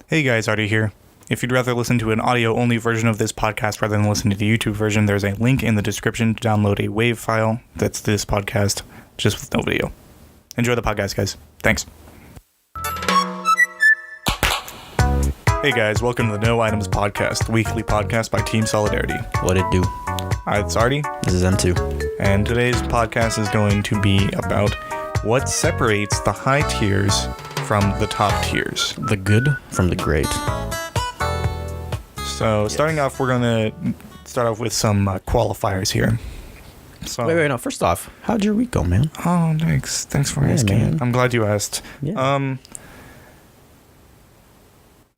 Hey guys, Artie here. If you'd rather listen to an audio-only version of this podcast rather than listen to the YouTube version, there's a link in the description to download a WAV file that's this podcast, just with no video. Enjoy the podcast, guys. Thanks. Hey guys, welcome to the No Items Podcast, the weekly podcast by Team Solidarity. What it do? Hi, it's Artie. This is M2. And today's podcast is going to be about what separates the high tiers from the top tiers. The good from the great. So, starting off, we're going to start off with some qualifiers here. So, Wait, no. First off, how'd your week go, man? Oh, thanks. Thanks for asking. Man. I'm glad you asked. Yeah.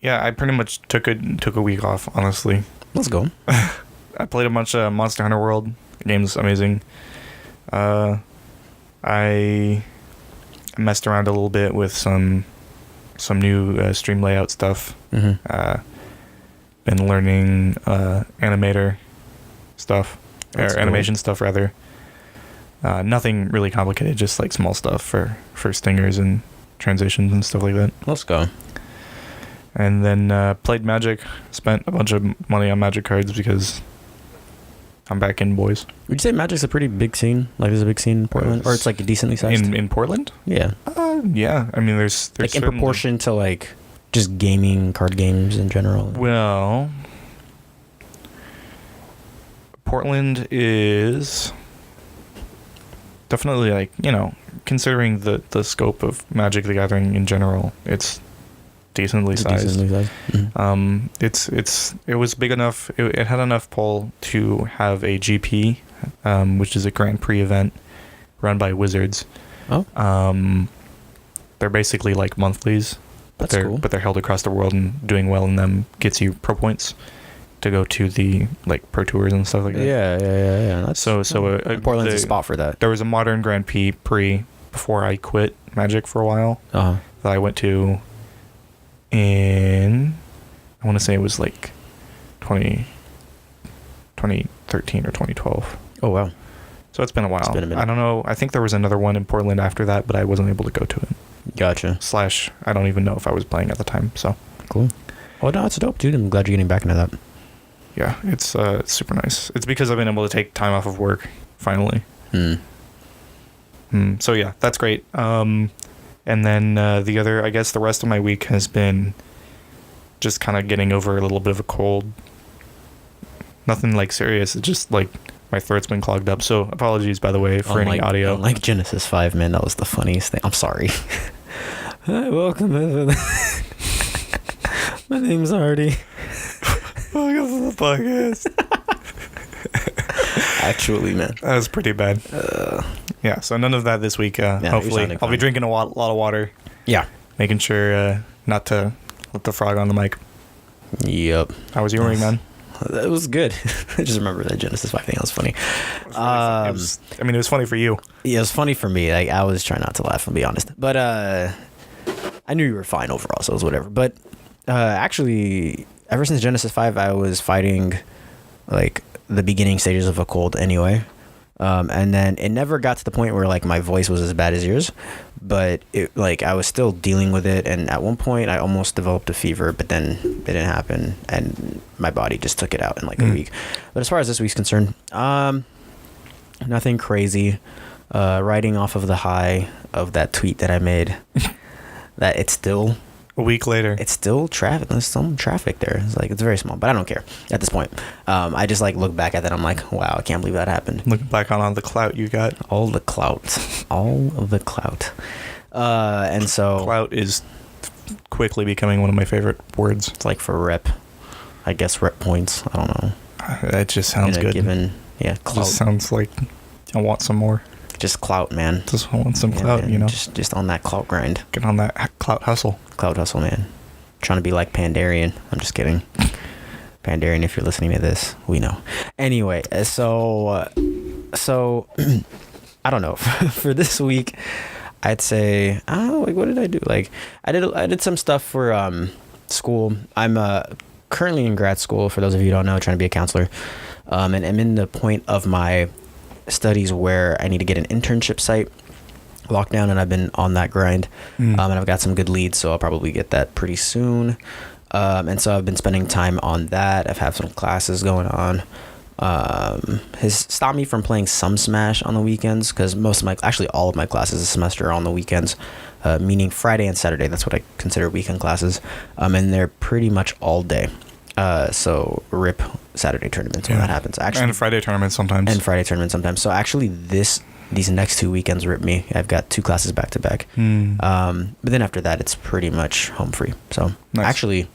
Yeah, I pretty much took a week off, honestly. Let's go. I played a bunch of Monster Hunter World. The game's amazing. I messed around a little bit with some new stream layout stuff. Mm-hmm. Been learning animator stuff, That's or cool. animation stuff rather. Nothing really complicated, just like small stuff for stingers and transitions and stuff like that. Let's go. And then played Magic. Spent a bunch of money on Magic cards because I'm back in, boys. Would you say Magic's a pretty big scene? Like, there's a big scene in Portland? Or it's like decently sized? In Portland? Yeah. Yeah. I mean, there's Like, in certainly- proportion to, like, just gaming, card games in general? Well, Portland is definitely, like, you know, considering the scope of Magic the Gathering in general, it's decently sized. Decently sized. Mm-hmm. It was big enough. It had enough pull to have a GP, which is a Grand Prix event run by Wizards. Oh. They're basically like monthlies, but That's cool. but they're held across the world, and doing well in them gets you pro points to go to the like pro tours and stuff like that. Yeah. That's, the Portland's a spot for that. There was a modern Grand Prix before I quit Magic for a while Uh-huh. that I went to in, I want to say it was like 2013 or 2012. Oh, wow. So it's been a while. It's been a minute. I don't know. I think there was another one in Portland after that, but I wasn't able to go to it. Gotcha. / I don't even know if I was playing at the time. So Cool. Oh, no, it's dope, dude. I'm glad you're getting back into that. yeah, it's super nice. It's because I've been able to take time off of work finally. So yeah, that's great. And then the rest of my week has been just kind of getting over a little bit of a cold. Nothing like serious. It's just like my throat's been clogged up. So apologies, by the way, for any audio. Like Genesis 5, man, that was the funniest thing. I'm sorry. Hi, welcome. My name's Artie. Welcome to the podcast. Actually, man. That was pretty bad. Yeah, so none of that this week. you're Hopefully, sounding I'll be fine. drinking a lot of water, Yeah. making sure not to let the frog on the mic. Yep. How was your week, man? That was good. I just remember that Genesis 5 thing. That was funny. It was funny for you. Yeah, it was funny for me. Like, I was trying not to laugh, I'll be honest. But I knew you were fine overall, so it was whatever. But actually, ever since Genesis 5, I was fighting like the beginning stages of a cold anyway. And then it never got to the point where like my voice was as bad as yours, but it like I was still dealing with it. And at one point I almost developed a fever, but then it didn't happen, and my body just took it out in like a week. But as far as this week's concerned, nothing crazy. Riding off of the high of that tweet that I made, that it's still A week later. it's still traffic. There's some traffic there. It's like, it's very small, but I don't care at this point. I just like look back at that. I'm like, wow, I can't believe that happened. Looking back on all the clout you got. All the clout, all of the clout. And so Clout is quickly becoming one of my favorite words. it's like for rep, I guess rep points. I don't know. That just sounds In a good. given, yeah, It clout. just sounds like I want some more. Just clout, man. Just want some Yeah, clout, man. you know. Just on that clout grind. Get on that clout hustle. Clout hustle, man. Trying to be like Pandarian. I'm just kidding. Pandarian, if you're listening to this, we know. Anyway, so I don't know. For this week, I'd say, what did I do? Like, I did some stuff for school. I'm currently in grad school, for those of you who don't know, trying to be a counselor. And I'm in the point of my studies where I need to get an internship site locked down, and I've been on that grind. And I've got some good leads, so I'll probably get that pretty soon. And so I've been spending time on that. I've had some classes going on. Has stopped me from playing some Smash on the weekends, because actually all of my classes this semester are on the weekends, meaning Friday and Saturday. That's what I consider weekend classes. And they're pretty much all day. So rip Saturday tournaments when that happens. Actually, and Friday tournaments sometimes. So actually these next 2 weekends rip me. I've got 2 classes back to back. But then after that, it's pretty much home free. So nice. Actually,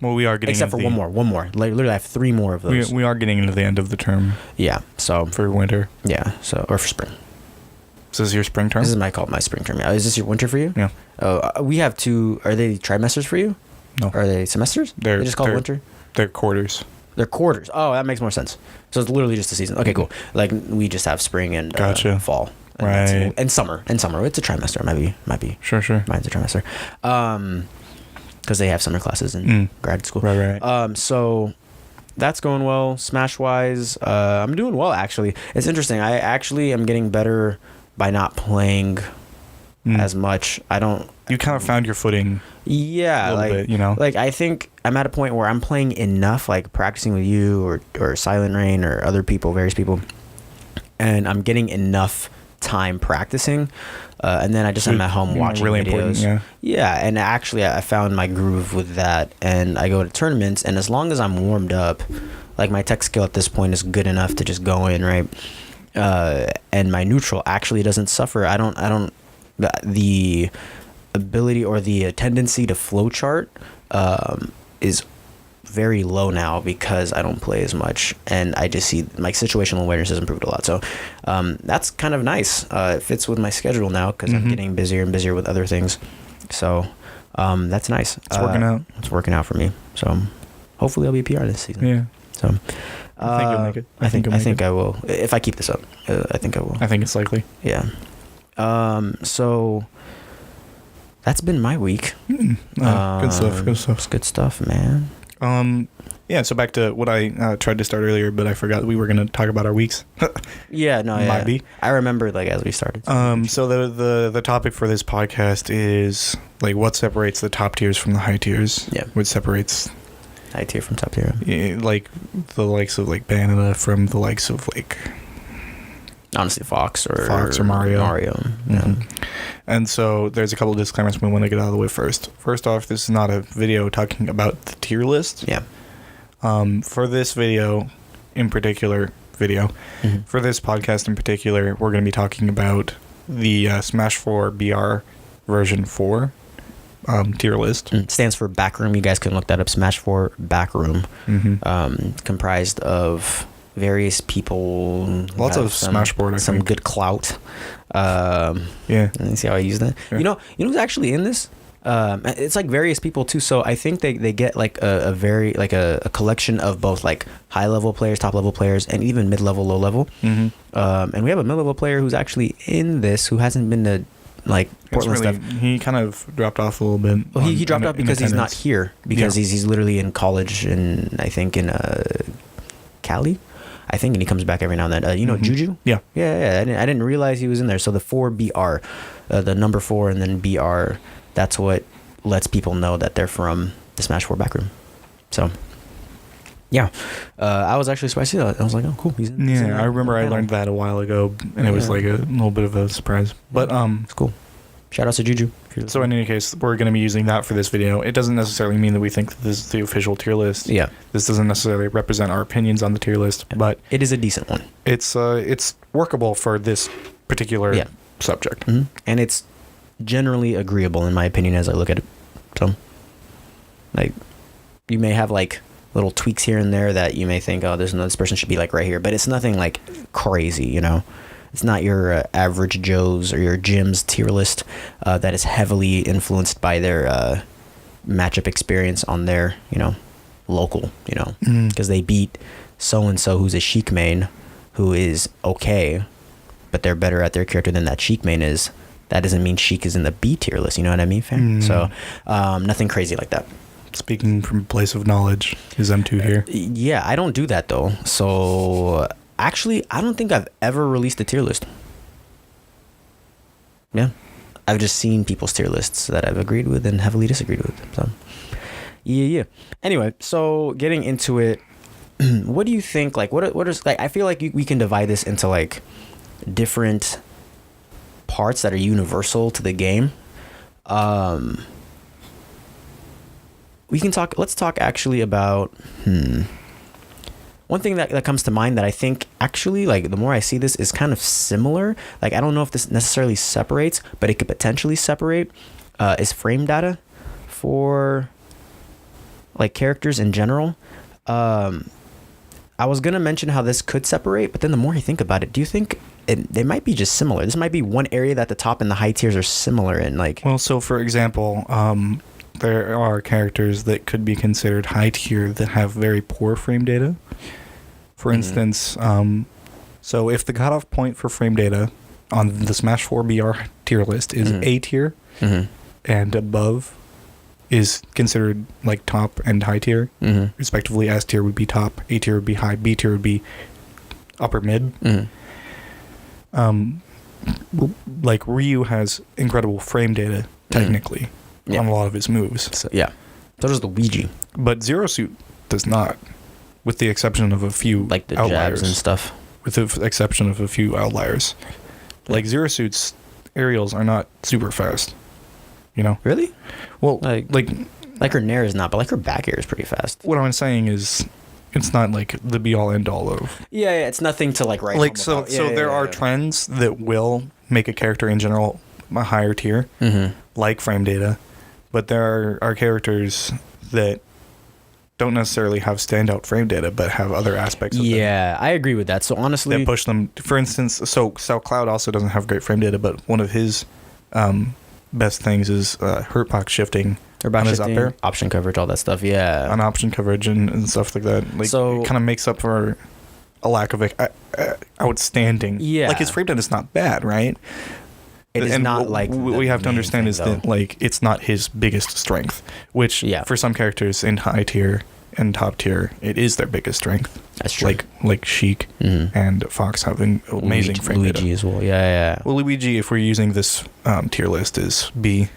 well, we are getting except for one more. Literally, I have 3 more of those. We are getting into the end of the term. Yeah. So for winter. Yeah. So or for spring. So this is your spring term? This is my spring term. Yeah. Is this your winter for you? Yeah. Oh, we have 2. Are they trimesters for you? No. Are they semesters? They just call it winter? They're quarters. They're quarters. Oh, that makes more sense. So it's literally just a season. Okay, cool. Like we just have spring and fall. And right. And summer. It's a trimester. Might be. Sure. Mine's a trimester. Because they have summer classes in grad school. Right. So that's going well. Smash wise, I'm doing well actually. It's interesting. I actually am getting better by not playing as much. You kind of found your footing. Yeah, a little bit, you know. Like I think I'm at a point where I'm playing enough, like practicing with you or Silent Rain or other people, various people, and I'm getting enough time practicing, and then I'm at home watching really videos. Yeah, and actually I found my groove with that, and I go to tournaments, and as long as I'm warmed up, like my tech skill at this point is good enough to just go in, right? And my neutral actually doesn't suffer. I don't the ability or the tendency to flowchart is very low now because I don't play as much, and I just see my situational awareness has improved a lot. So that's kind of nice. It fits with my schedule now because I'm getting busier and busier with other things. So that's nice. It's working out. It's working out for me. So hopefully I'll be a PR this season. Yeah. So I think you'll make it. I think I will. If I keep this up, I think I will. I think it's likely. Yeah. So that's been my week. Good stuff. It's good stuff, man. Yeah, so back to what I tried to start earlier, but I forgot we were going to talk about our weeks. Might be. I remember as we started. So the topic for this podcast is like what separates the top tiers from the high tiers. Yeah. What separates high tier from top tier. Yeah, like the likes of like Banana from the likes of like honestly Fox or Mario. Yeah. And so there's a couple of disclaimers we want to get out of the way first. First off, this is not a video talking about the tier list. Yeah. For this video in particular, for this podcast in particular, we're going to be talking about the Smash 4 BR version 4 tier list. Stands for Backroom. You guys can look that up. Smash 4 Backroom. Comprised of various people. Lots of Smash Board, I some think. good clout. Yeah. Let me see how I use that. Sure. You know who's actually in this? It's like various people too. So I think they get like a very like a collection of both like high level players, top level players, and even mid level, low level. And we have a mid level player who's actually in this who hasn't been to like Portland stuff. He kind of dropped off a little bit. Well, he dropped off because he's not here because he's literally in college and I think in Cali. I think, and he comes back every now and then. Juju? Yeah. I didn't realize he was in there. So the 4BR, the number 4 and then BR, that's what lets people know that they're from the Smash 4 backroom. So, yeah. I was actually surprised to see that. I was like, oh, cool. He's in I remember I learned that a while ago, and it was like a little bit of a surprise. But it's cool. Shout out to Juju. So in any case, we're going to be using that for this video. It doesn't necessarily mean that we think that this is the official tier list. Yeah. This doesn't necessarily represent our opinions on the tier list, but it is a decent one. It's workable for this particular subject. And it's generally agreeable in my opinion as I look at it. So, like, you may have like little tweaks here and there that you may think, oh, this person should be like right here, but it's nothing like crazy, It's not your average Joe's or your Jim's tier list that is heavily influenced by their matchup experience on their, local, because they beat so-and-so who's a Sheik main who is okay, but they're better at their character than that Sheik main is. That doesn't mean Sheik is in the B tier list, you know what I mean, fam? So nothing crazy like that. Speaking from a place of knowledge, is M2 here? Yeah, I don't do that though. So... Actually, I don't think I've ever released a tier list. Yeah. I've just seen people's tier lists that I've agreed with and heavily disagreed with. So, Yeah. Anyway, so getting into it, what do you think? Like, what is like? I feel like we can divide this into like different parts that are universal to the game. We can talk. Let's talk actually about. One thing that comes to mind that I think actually, like, the more I see this is kind of similar. Like, I don't know if this necessarily separates, but it could potentially separate. Is frame data for like characters in general. I was gonna mention how this could separate, but then the more I think about it, do you think they might be just similar? This might be one area that the top and the high tiers are similar in. Like, Well, so for example, there are characters that could be considered high tier that have very poor frame data. For instance, so if the cutoff point for frame data on the Smash 4 BR tier list is A tier, and above is considered like top and high tier, respectively. S tier would be top, A tier would be high, B tier would be upper mid. Like Ryu has incredible frame data technically on a lot of his moves. so, yeah, so does Luigi, But Zero Suit does not, with the exception of a few like the outliers. jabs and stuff. With the exception of a few outliers. Like Zero Suit's aerials are not super fast. You know? Really? Well, Like her nair is not, but like her back air is pretty fast. what I'm saying is it's not like the be all end all of. Yeah, it's nothing to like write. Like home so about. so Yeah, there yeah, are yeah. trends that will make a character in general a higher tier, like frame data, but there are characters that don't necessarily have standout frame data but have other aspects of them Yeah, I agree with that. So honestly, that push them. For instance, so Cloud also doesn't have great frame data, but one of his best things is hurt box shifting or on his up air, option coverage, all that stuff. Yeah, on option coverage and stuff like that. Like, So- it kind of makes up for a lack of outstanding. Yeah. Like his frame data is not bad, right? it is And not what like we the have to main understand thing, is though. that like it's not his biggest strength, which Yeah. for some characters in high tier and top tier, it is their biggest strength. That's true. Like Sheik and Fox having amazing frame Luigi data. as well. Yeah. Well, Luigi, if we're using this tier list, is B.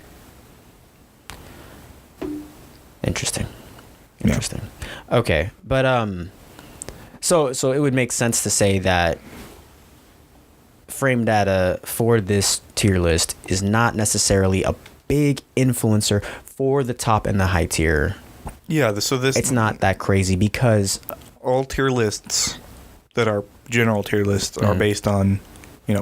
Interesting. Yeah. Okay, but so it would make sense to say that frame data for this tier list is not necessarily a big influencer for the top and the high tier. Yeah, so this It's not that crazy because all tier lists that are general tier lists are based on,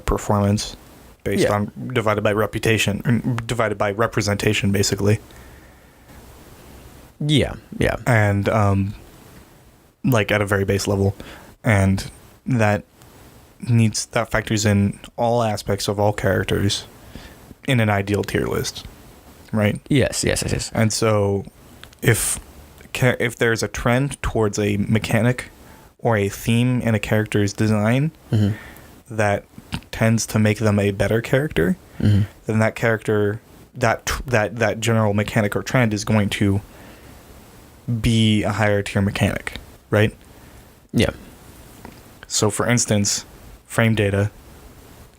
performance, based Yeah. on divided by reputation, divided by representation, basically. yeah. And like at a very base level, and that factors in all aspects of all characters in an ideal tier list, right? Yes. And so if there's a trend towards a mechanic or a theme in a character's design that tends to make them a better character, then that character, that general mechanic or trend is going to be a higher tier mechanic, right? Yeah. So for instance, frame data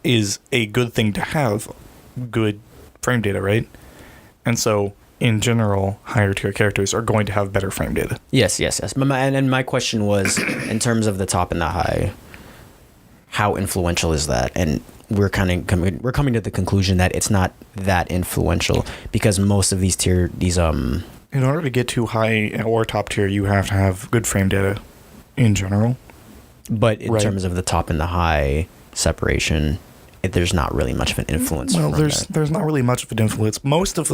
is a good thing to have good frame data, right? And so in general, higher tier characters are going to have better frame data. Yes. And my question was, in terms of the top and the high, how influential is that? And we're coming to the conclusion that it's not that influential because most of these In order to get to high or top tier, you have to have good frame data in general. but in Right. terms of the top and the high separation, there's not really much of an influence. Well, from that. there's not really much of an influence. Most of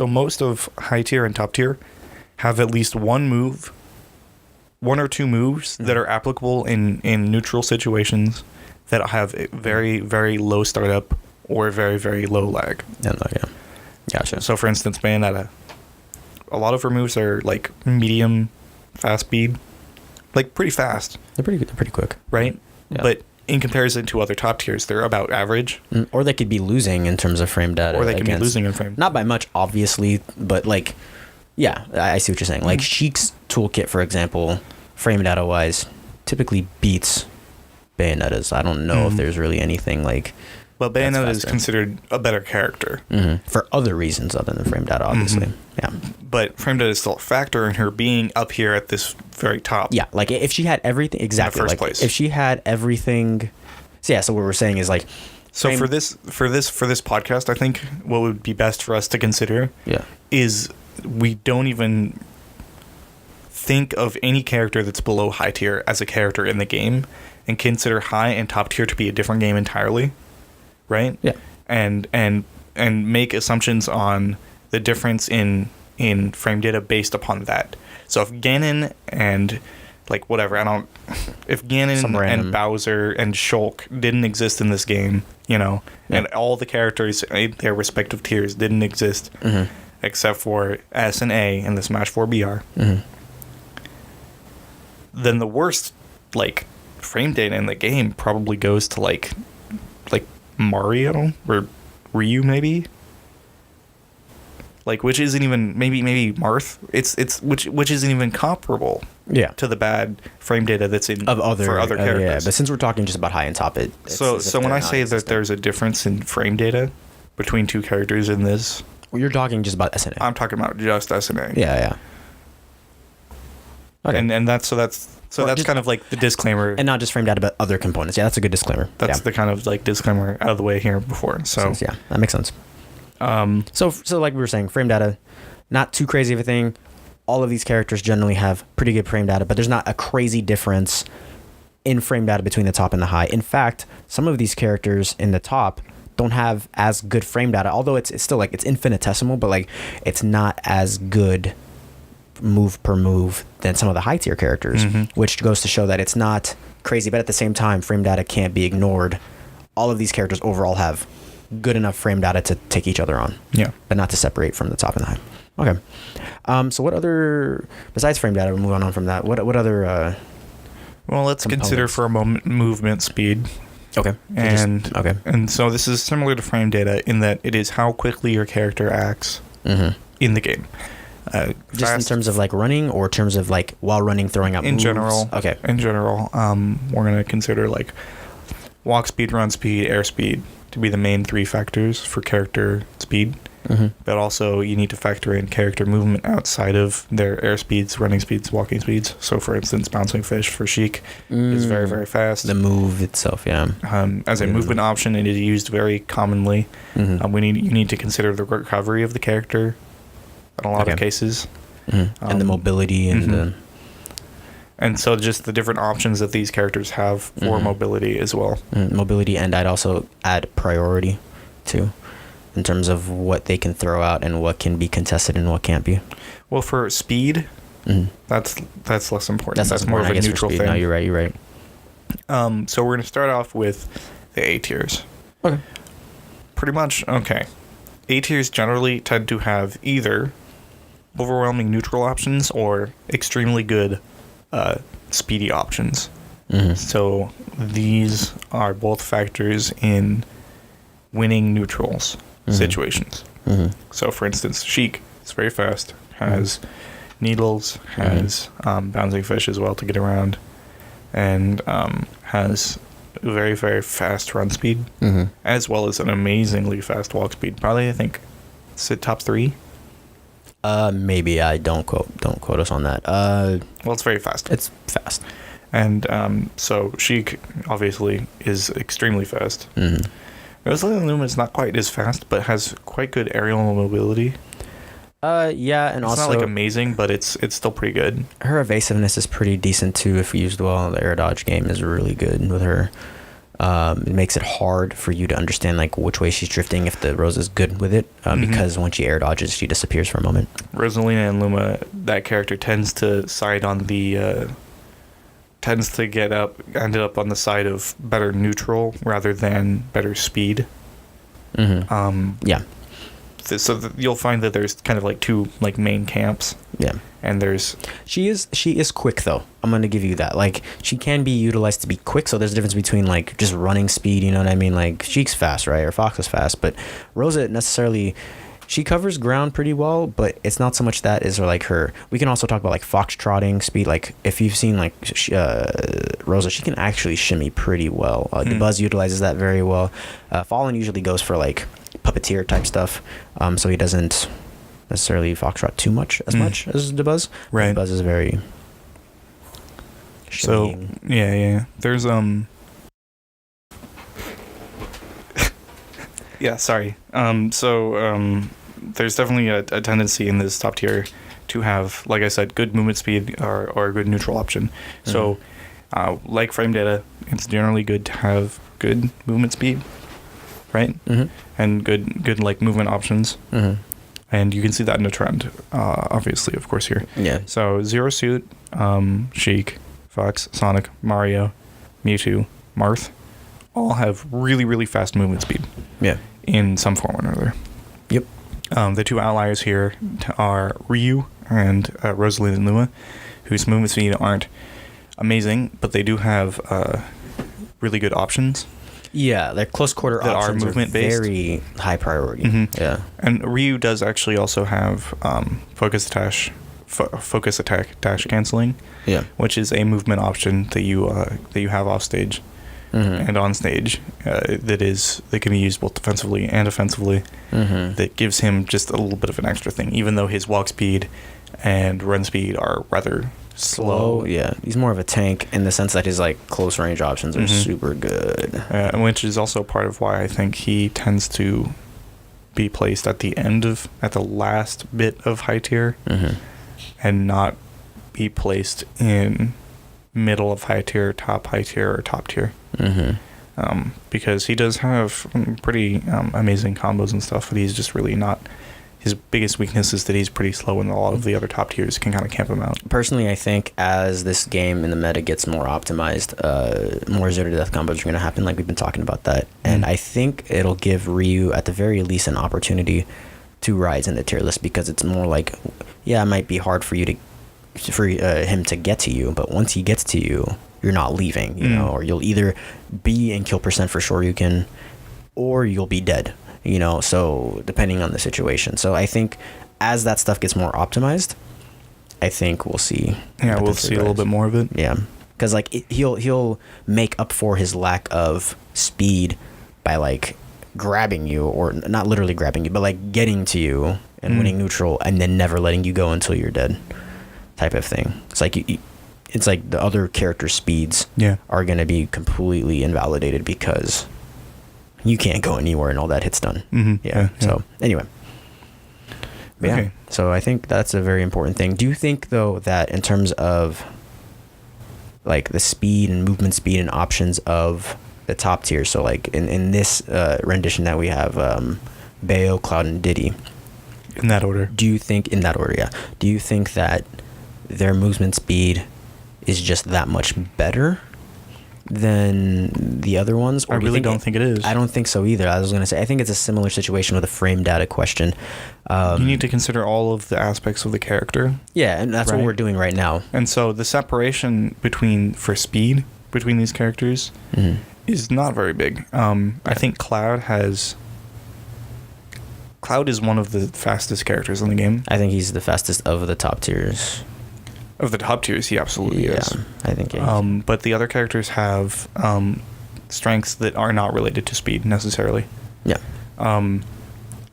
most of high tier and top tier have at least one or two moves that are applicable in neutral situations that have a very, very low startup or very, very low lag. Yeah. Gotcha. So, for instance, Bayonetta, a lot of her moves are like medium fast speed, like pretty fast, They're pretty quick. right? Yeah. But in comparison to other top tiers, they're about average, Or they could be losing in terms of frame data. or they can be against- losing in frame. Not by much, obviously, but like, yeah, I see what you're saying. Like Sheik's toolkit, for example, frame data wise, typically beats Bayonetta's. I don't know if there's really anything like. But That's Bayonetta is faster. considered a better character. For other reasons other than frame data, obviously. Yeah. but frame data is still a factor in her being up here at this very top. Yeah, like if she had everything exactly, first like place. if she had everything. So yeah, so what we're saying is like. So for this podcast, I think what would be best for us to consider is we don't even think of any character that's below high tier as a character in the game, and consider high and top tier to be a different game entirely, right? Yeah. And make assumptions on the difference in frame data based upon that. So if Ganon and like whatever, if Ganon and Bowser and Shulk didn't exist in this game, and all the characters in their respective tiers didn't exist, except for S and A in the Smash 4 BR, then the worst like frame data in the game probably goes to like Mario or Ryu maybe. Like, which isn't even maybe Marth. It's which isn't even comparable. Yeah. To the bad frame data that's in for other characters. Yeah, but since we're talking just about high and top, so when I say that there's a difference in frame data between two characters in this, well, you're talking just about SNA. I'm talking about just SNA. Yeah. Okay. And that's kind of like the disclaimer, and not just frame data, but other components. Yeah, that's a good disclaimer. That's the kind of like disclaimer out of the way here before. So yeah, that makes sense. So like we were saying, frame data, not too crazy of a thing. All of these characters generally have pretty good frame data, but there's not a crazy difference in frame data between the top and the high. In fact, some of these characters in the top don't have as good frame data, although it's still like it's infinitesimal, but like it's not as good move per move than some of the high tier characters, which goes to show that it's not crazy, but at the same time, frame data can't be ignored. All of these characters overall have good enough frame data to take each other on, but not to separate from the top and the high. Okay. So what other, besides frame data, we're moving on from that, what other well, let's components? consider for a moment movement speed. Okay. And so this is similar to frame data in that it is how quickly your character acts in the game. Just in terms of like running, or in terms of like while running, throwing out moves? General. Okay. In general, we're going to consider like walk speed, run speed, air speed to be the main three factors for character speed. But also you need to factor in character movement outside of their air speeds, running speeds, walking speeds. So for instance, bouncing fish for Sheik is very, very fast. The move itself, yeah. As a movement option, it is used very commonly. You need to consider the recovery of the character in a lot of cases. And the mobility and and so just the different options that these characters have for mobility as well. Mobility, and I'd also add priority too, in terms of what they can throw out and what can be contested and what can't be. Well, for speed, that's less important. That's more of a neutral thing. No, you're right. So we're going to start off with the A tiers. Okay. Pretty much, okay. A tiers generally tend to have either overwhelming neutral options or extremely good speedy options. So these are both factors in winning neutrals situations. So for instance, Sheik is very fast, has needles, has bouncing fish as well to get around, and has very, very fast run speed, as well as an amazingly fast walk speed. Probably, I think, sit top 3. Maybe. I don't quote us on that. Well, it's very fast. It's fast. And so Sheik obviously is extremely fast. Rosalina Luma is not quite as fast, but has quite good aerial mobility. Yeah, and it's also not like amazing, but it's still pretty good. Her evasiveness is pretty decent too if used well. The air dodge game is really good with her. It makes it hard for you to understand like which way she's drifting if the Rose is good with it, because when she air dodges, she disappears for a moment. Rosalina and Luma, that character tends to side on the ended up on the side of better neutral rather than better speed. Yeah. So you'll find that there's kind of like two like main camps. Yeah. And she is quick though. I'm gonna give you that. Like she can be utilized to be quick. So there's a difference between like just running speed. You know what I mean? Like Sheik's fast, right? Or Fox is fast, but Rosa necessarily. She covers ground pretty well, but it's not so much that is her like her. We can also talk about like foxtrotting speed. Like if you've seen like Rosa, she can actually shimmy pretty well. The Buzz utilizes that very well. Fallen usually goes for like puppeteer type stuff, so he doesn't necessarily Foxtrot too much much as the Buzz. Right. The Buzz is very so shimmying. yeah. There's yeah, sorry. There's definitely a tendency in this top tier to have, like I said, good movement speed or a good neutral option. So, like frame data, it's generally good to have good movement speed, right? And good like movement options. And you can see that in a trend, obviously, of course, here. Yeah. So Zero Suit, Sheik, Fox, Sonic, Mario, Mewtwo, Marth, all have really, really fast movement speed. Yeah. In some form or another. Yep. The two outliers here are Ryu and Rosalie and Luma, whose movement speed aren't amazing, but they do have really good options. Yeah, their close quarter that options are movement based, very high priority. Yeah. And Ryu does actually also have focus attack dash canceling. Yeah. Which is a movement option that you have off stage. And on stage, that can be used both defensively and offensively. That gives him just a little bit of an extra thing, even though his walk speed and run speed are rather slow. Yeah, he's more of a tank in the sense that his like close range options are super good. Which is also part of why I think he tends to be placed at the last bit of high tier, and not be placed in middle of high tier, top high tier, or top tier. Because he does have pretty amazing combos and stuff, but he's just really not. His biggest weakness is that he's pretty slow, and a lot of the other top tiers can kind of camp him out. Personally, I think as this game in the meta gets more optimized, more zero to death combos are going to happen, like we've been talking about that. And I think it'll give Ryu, at the very least, an opportunity to rise in the tier list, because it's more like, yeah, it might be hard for him to get to you, but once he gets to you, you're not leaving, you know, or you'll either be in kill percent for Shoryuken, or you'll be dead, you know, so depending on the situation. So I think as that stuff gets more optimized, I think we'll see. Yeah, we'll see a little bit more of it. Yeah, because like he'll make up for his lack of speed by like grabbing you, or not literally grabbing you, but like getting to you and winning neutral, and then never letting you go until you're dead, type of thing. It's like it's like the other character speeds are going to be completely invalidated because you can't go anywhere and all that hit's done. So anyway. Okay. So I think that's a very important thing. Do you think, though, that in terms of like the speed and movement speed and options of the top tier, so like in this rendition that we have Bayo, Cloud, and Diddy. In that order. Do you think Do you think that their movement speed is just that much better than the other ones? Or I really don't think it is. I don't think so either. I was going to say, I think it's a similar situation with a frame data question. You need to consider all of the aspects of the character. Yeah, and that's what we're doing right now. And so the separation for speed between these characters is not very big. I think Cloud is one of the fastest characters in the game. I think he's the fastest of the top tiers. Of the top tiers, he absolutely is. I think. But the other characters have strengths that are not related to speed necessarily. Yeah.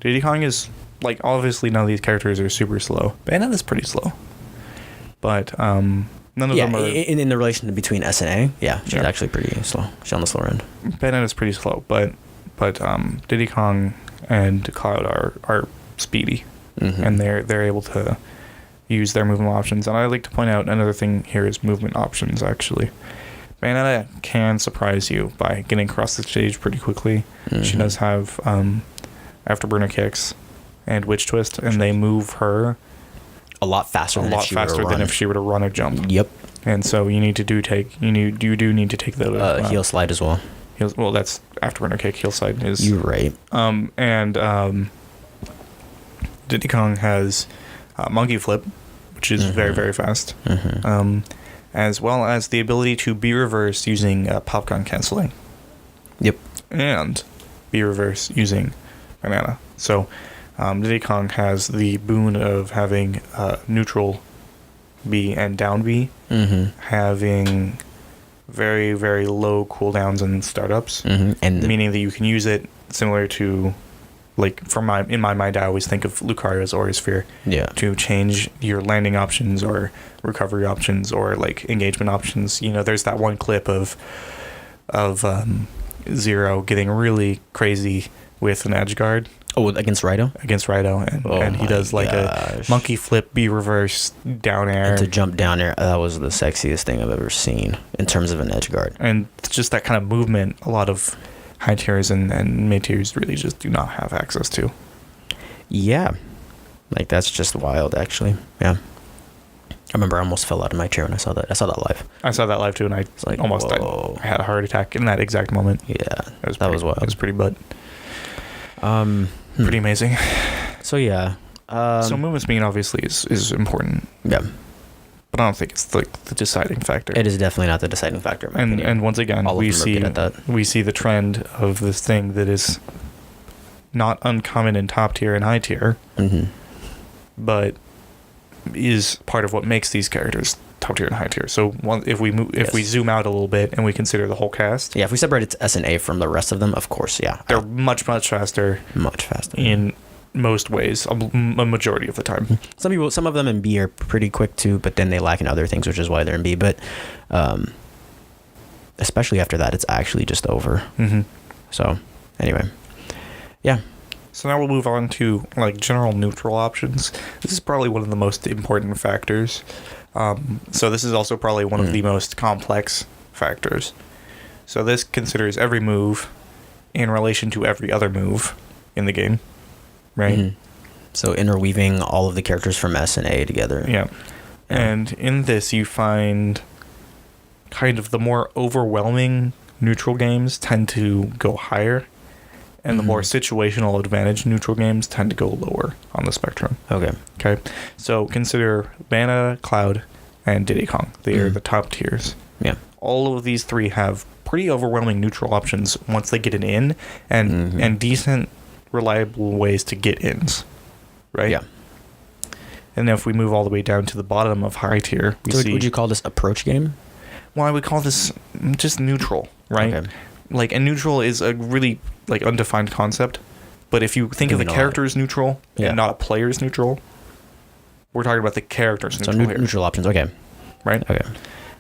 Diddy Kong is, like, obviously none of these characters are super slow. Bayonetta's pretty slow. But none of them are... in the relation between S and A, she's actually pretty slow. She's on the slower end. Bayonetta's pretty slow, but Diddy Kong and Cloud are speedy. And they're able to use their movement options. And I like to point out another thing here is movement options, actually. Bayonetta can surprise you by getting across the stage pretty quickly. She does have afterburner kicks and witch twist, and they move her a lot faster than if she were to run or jump. Yep. And so you need to do need to take the heel slide as well. Well, that's afterburner kick. Heel slide is... You're right. And Diddy Kong has monkey flip, which is very, very fast. As well as the ability to be reversed using popcorn canceling. Yep. And be reversed using banana. So Diddy Kong has the boon of having neutral B and down B, having very, very low cooldowns and startups, and meaning that you can use it similar to like in my mind, I always think of Lucario's Aura Sphere. Yeah. To change your landing options or recovery options or like engagement options. You know, there's that one clip of Zero getting really crazy with an edge guard. Oh, against Raito? Against Raito, and he does like a monkey flip, B reverse, down air. And to jump down air, that was the sexiest thing I've ever seen in terms of an edge guard. And just that kind of movement, a lot of high tiers and mid tiers really just do not have access to. Yeah. Like, that's just wild, actually. Yeah. I remember I almost fell out of my chair when I saw that. I saw that live. I saw that live too, and I like, almost died. I had a heart attack in that exact moment. Yeah, that was wild. It was pretty pretty amazing. So yeah. So movement speed obviously is important. Yeah. But I don't think it's like the deciding factor. It is definitely not the deciding factor. In my opinion. And once again, we see the trend of this thing that is not uncommon in top tier and high tier, but is part of what makes these characters top tier and high tier. So if we zoom out a little bit and we consider the whole cast, if we separate its S and A from the rest of them, of course, they're much faster. Much faster in most ways, a majority of the time. Some of them in B are pretty quick too, but then they lack in other things, which is why they're in B. But especially after that, it's actually just over. So anyway, yeah. So now we'll move on to like general neutral options. This is probably one of the most important factors. So this is also probably one of the most complex factors. So this considers every move in relation to every other move in the game, right? So interweaving all of the characters from S and A together. Yeah. And in this you find kind of the more overwhelming neutral games tend to go higher. And the more situational advantage neutral games tend to go lower on the spectrum. Okay. So consider Vanna, Cloud, and Diddy Kong. They are the top tiers. Yeah. All of these three have pretty overwhelming neutral options once they get an in, and decent, reliable ways to get ins. Right? Yeah. And if we move all the way down to the bottom of high tier, would you call this approach game? Well, I would call this just neutral, right? Okay. Like, and neutral is a really like undefined concept, but if you think of the character's neutral and not a player's neutral, we're talking about the character's neutral here. Neutral options, okay. Right? Okay.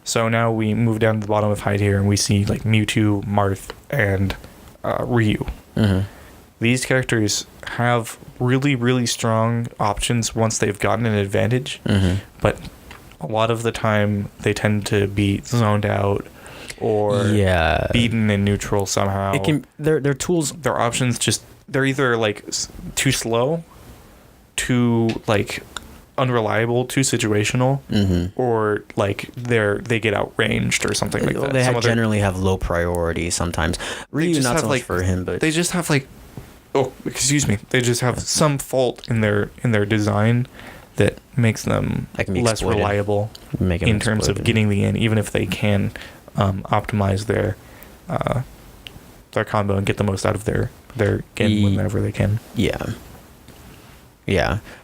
So now we move down to the bottom of high tier and we see like Mewtwo, Marth, and Ryu. These characters have really, really strong options once they've gotten an advantage, but a lot of the time they tend to be zoned out or beaten in neutral somehow. It can their tools, their options just they're either like too slow, too like unreliable, too situational, or like they get outranged or something like that. They generally have low priority sometimes. Ryu not so much for him, but they just have like they just have some fault in their design that makes them less reliable in terms of getting the in, even if they can optimize their combo and get the most out of their game whenever they can. Yeah.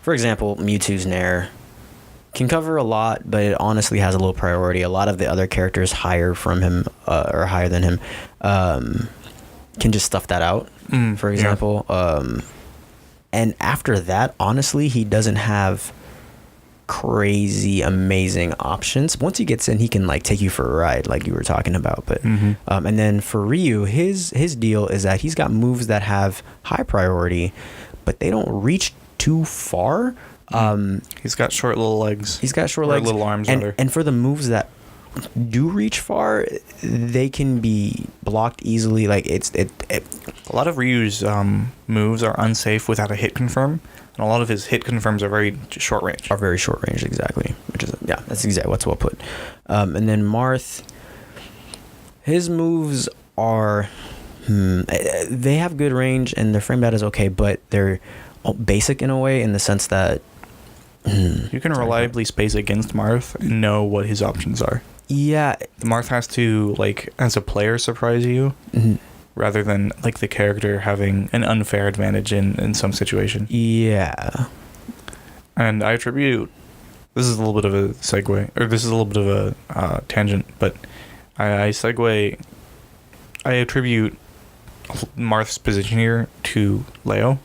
For example, Mewtwo's Nair can cover a lot, but it honestly has a low priority. A lot of the other characters higher from him or higher than him can just stuff that out. For example, and after that, honestly, he doesn't have crazy amazing options. Once he gets in, he can like take you for a ride, like you were talking about. But and then for Ryu, his deal is that he's got moves that have high priority, but they don't reach too far. He's got short little legs. He's got short legs, little arms, and for the moves that do reach far, they can be blocked easily. Like a lot of Ryu's moves are unsafe without a hit confirm. And a lot of his hit confirms are very short range. Exactly. Which is that's exactly what's well put. And then Marth, his moves are they have good range and their frame data is okay, but they're basic in a way, in the sense that you can reliably space against Marth and know what his options are. Yeah, Marth has to, like, as a player, surprise you. Rather than like the character having an unfair advantage in some situation. Yeah. And I attribute, this is a little bit of a segue, or this is a little bit of a tangent, but I attribute Marth's position here to Leo.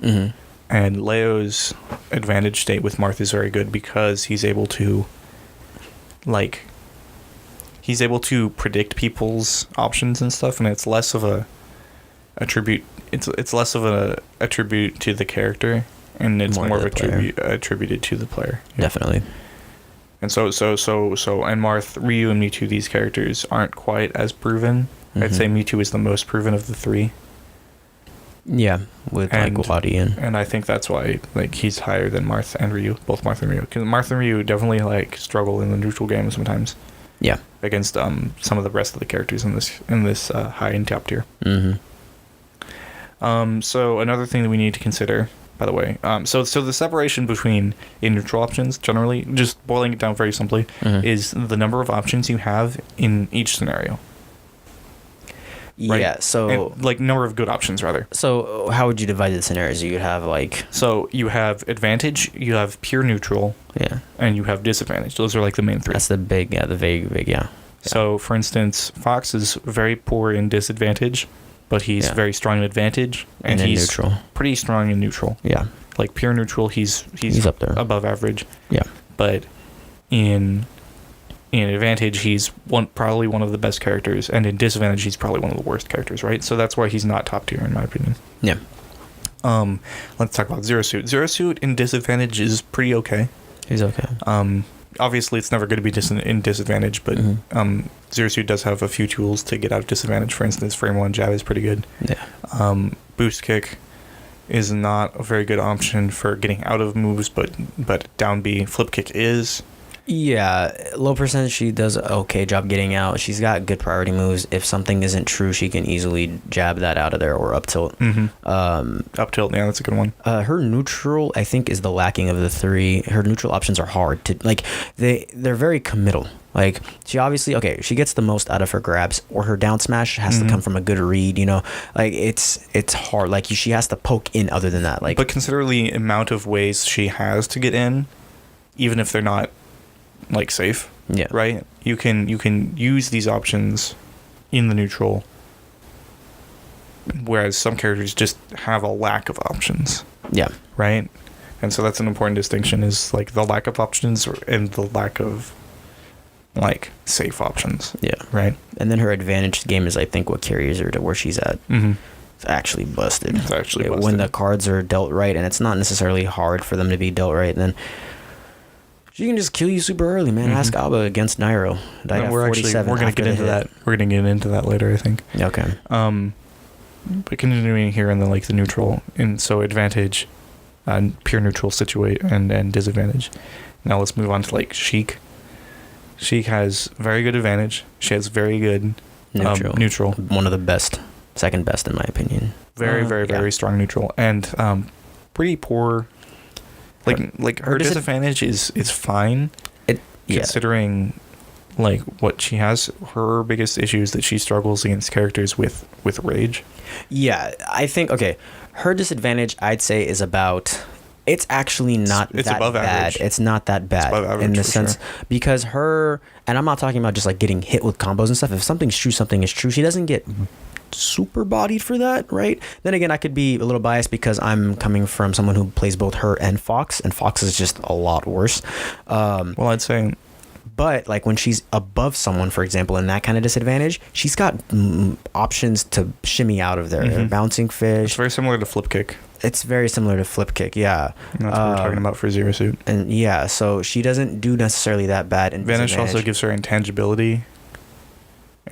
Mm-hmm. And Leo's advantage state with Marth is very good because he's able to predict people's options and stuff, and it's less of a attribute. It's less of a attribute to the character, and it's more of a attributed to the player. Yeah. Definitely. And so, and Marth, Ryu, and Mewtwo, these characters aren't quite as proven. Mm-hmm. I'd say Mewtwo is the most proven of the three. Yeah, with Wadi and I think that's why he's higher than Marth and Ryu, both Marth and Ryu, because Marth and Ryu definitely struggle in the neutral game sometimes. Yeah, against some of the rest of the characters in this high and top tier. Mm-hmm. So another thing that we need to consider, by the way, so the separation between neutral options, generally, just boiling it down very simply, mm-hmm. is the number of options you have in each scenario. Right? Yeah, so... And, number of good options, rather. So how would you divide the scenarios? You would have, So you have advantage, you have pure neutral, yeah, and you have disadvantage. Those are, the main three. That's the big, the big, yeah. So, for instance, Fox is very poor in disadvantage, but he's very strong in advantage, and he's neutral. Pretty strong in neutral. Yeah. Pure neutral, he's up there. Above average. Yeah. But in advantage, he's probably one of the best characters, and in disadvantage, he's probably one of the worst characters, right? So that's why he's not top tier, in my opinion. Yeah. Let's talk about Zero Suit. Zero Suit in disadvantage is pretty okay. He's okay. Obviously, it's never going to be in disadvantage, but mm-hmm. Zero Suit does have a few tools to get out of disadvantage. For instance, frame 1 jab is pretty good. Yeah. Boost kick is not a very good option for getting out of moves, but down B. Flip kick is. Yeah, low percentage, she does an okay job getting out. She's got good priority moves. If something isn't true, she can easily jab that out of there or up tilt. Mm-hmm. Up tilt, yeah, that's a good one. Her neutral, I think, is the lacking of the three. Her neutral options are hard to they're very committal. She obviously, she gets the most out of her grabs, or her down smash has mm-hmm. to come from a good read, it's hard. She has to poke in other than that. But consider the amount of ways she has to get in, even if they're not safe. Yeah. Right? You can use these options in the neutral, whereas some characters just have a lack of options. Yeah. Right? And so that's an important distinction, is the lack of options and the lack of safe options. Yeah. Right? And then her advantage game is, I think, what carries her to where she's at. Mm-hmm. It's actually busted. Busted. When the cards are dealt right, and it's not necessarily hard for them to be dealt right, then she can just kill you super early, man. Mm-hmm. Ask Alba against Nairo. Died at 47. We're gonna get into that. We're gonna get into that later, I think. Okay. But continuing here in the neutral, and so advantage, pure neutral situate, and disadvantage. Now let's move on to Sheik. Sheik has very good advantage. She has very good neutral. One of the best, second best in my opinion. Very strong neutral, and pretty poor. Her disadvantage is fine, considering what she has. Her biggest issue is that she struggles against characters with rage. Yeah, I think her disadvantage, I'd say, is about. It's actually not it's that above bad. Average. It's not that bad it's above average, in the sense because her, and I'm not talking about just getting hit with combos and stuff. If something's true, something is true. She doesn't get super bodied for that, right? Then again, I could be a little biased because I'm coming from someone who plays both her and Fox is just a lot worse. Well, I'd say. But when she's above someone, for example, in that kind of disadvantage, she's got options to shimmy out of there. Mm-hmm. Bouncing fish. It's very similar to flip kick. It's very similar to flip kick, yeah. And that's what we're talking about for Zero Suit. And yeah, so she doesn't do necessarily that bad in advantage. Also gives her intangibility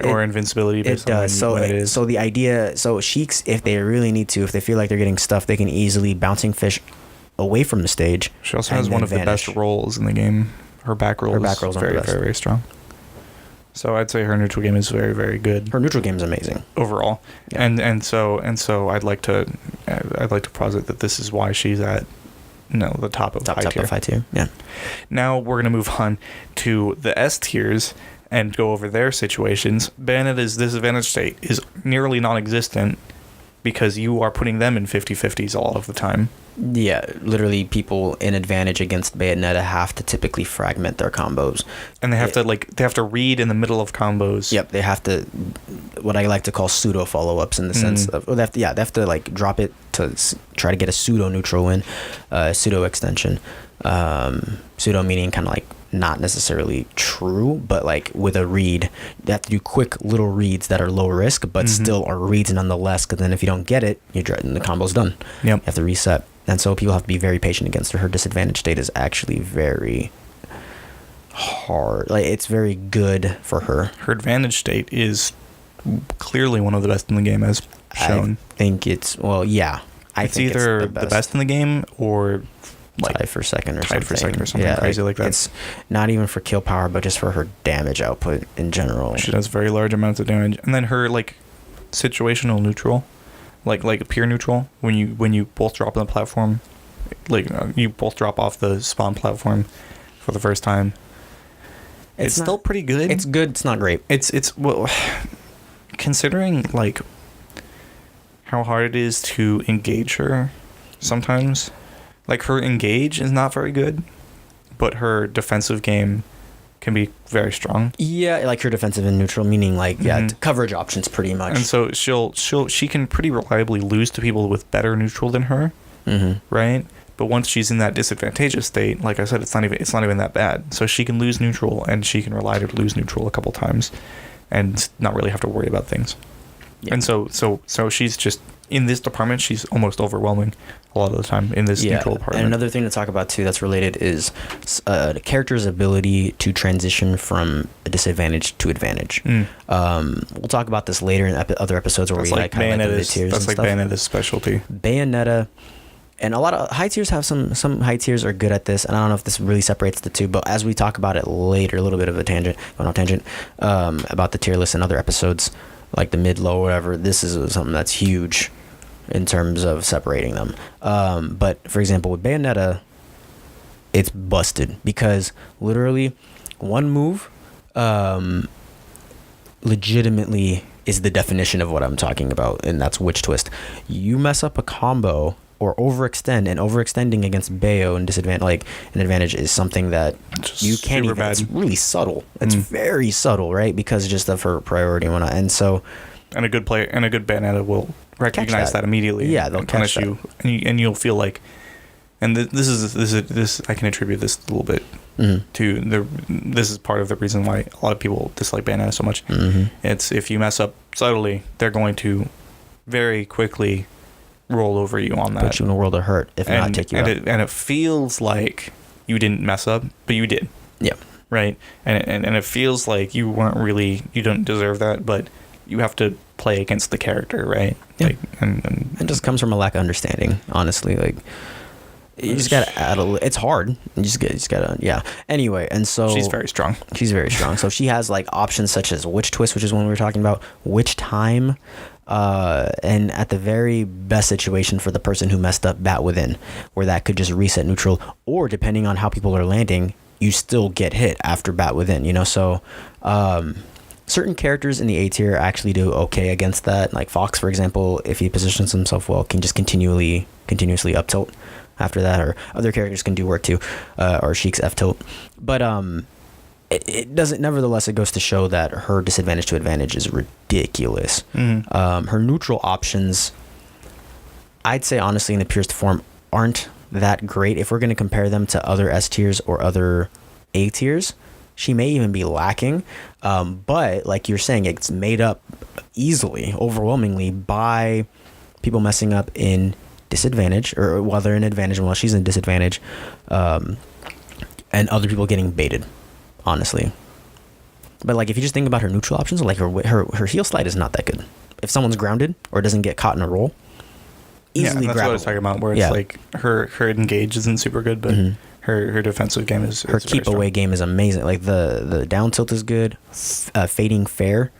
or invincibility. It does. So the idea, Sheiks, if they really need to, if they feel like they're getting stuffed, they can easily bouncing fish away from the stage. She also has one of the best rolls in the game. Her back roll is very, very strong. So I'd say her neutral game is very, very good. Her neutral game is amazing overall, yeah. and so I'd like to posit that this is why she's at the top of high tier. Yeah. Now we're gonna move on to the S tiers and go over their situations. Bayonetta's disadvantage state is nearly non-existent because you are putting them in 50-50s all of the time. Yeah, literally people in advantage against Bayonetta have to typically fragment their combos. And they have to read in the middle of combos. Yep, they have to, what I like to call pseudo follow-ups in the sense of, they have to like drop it to try to get a pseudo neutral win, pseudo extension. Pseudo meaning kind of like not necessarily true, but like with a read, they have to do quick little reads that are low risk, but still are reads nonetheless. Because then if you don't get it, the combo's done. Yep. You have to reset, and so people have to be very patient against her. Her disadvantage state is actually very hard. Like it's very good for her. Her advantage state is clearly one of the best in the game, as shown. I think it's It's either the best in the game or like tied for second or something. Yeah, crazy like that. It's not even for kill power, but just for her damage output in general. She does very large amounts of damage, and then her like situational neutral, like peer neutral. When you both drop on the platform, like you both drop off the spawn platform for the first time. It's still pretty good. It's good. It's not great. It's well, considering like how hard it is to engage her sometimes. Like, her engage is not very good, but her defensive game can be very strong. Yeah, like her defensive and neutral, meaning like, coverage options pretty much. And so she can pretty reliably lose to people with better neutral than her, right? But once she's in that disadvantageous state, like I said, it's not even that bad. So she can lose neutral, and she can rely to lose neutral a couple times and not really have to worry about things. Yeah. And so she's just, in this department, she's almost overwhelming a lot of the time in this neutral department. And another thing to talk about too that's related is the character's ability to transition from a disadvantage to advantage. We'll talk about this later in other episodes where we like highlight the tiers. That's like Bayonetta's specialty. Bayonetta, and a lot of high tiers have some high tiers are good at this, and I don't know if this really separates the two, but as we talk about it later, a little bit of a tangent, about the tier list in other episodes, like the mid, low, whatever. This is something that's huge in terms of separating them. But for example, with Bayonetta, it's busted because literally one move legitimately is the definition of what I'm talking about, and that's Witch Twist. You mess up a combo or overextend, and overextending against Bayo and an advantage is something that you can't even. It's really subtle. It's very subtle, right? Because just of her priority and whatnot. And so, and a good player and a good Bayonetta will recognize that immediately. Yeah, they'll punish catch you, and you'll feel like. And this is I can attribute this a little bit to this is part of the reason why a lot of people dislike Bayonetta so much. It's if you mess up subtly, they're going to very quickly roll over you on that. Put you in a world of hurt, if not take you out. And it feels like you didn't mess up, but you did. Yeah. Right? And it feels like you don't deserve that, but you have to play against the character, right? Yeah. Like, and it just comes from a lack of understanding, honestly. Like, you just gotta add it's hard. You just gotta, yeah. Anyway, and so she's very strong. So she has like options such as Witch Twist, which is one we were talking about, Witch Time, and at the very best situation for the person who messed up, Bat Within, where that could just reset neutral, or depending on how people are landing, you still get hit after Bat Within. So certain characters in the A tier actually do okay against that. Like Fox, for example, if he positions himself well, can just continuously up tilt after that, or other characters can do work too, or Sheik's F tilt. But it doesn't. Nevertheless, it goes to show that her disadvantage to advantage is ridiculous. Her neutral options, I'd say honestly, in the purest form, aren't that great. If we're going to compare them to other S tiers or other A tiers, she may even be lacking. But like you're saying, it's made up easily, overwhelmingly, by people messing up in disadvantage, or while they're in advantage and while she's in disadvantage, and other people getting baited, honestly. But like if you just think about her neutral options, like her heel slide is not that good. If someone's grounded or doesn't get caught in a roll, easily that's what I was talking about, where it's like her engage isn't super good, but her defensive game is her keep away game is amazing. Like the down tilt is good. Fading fair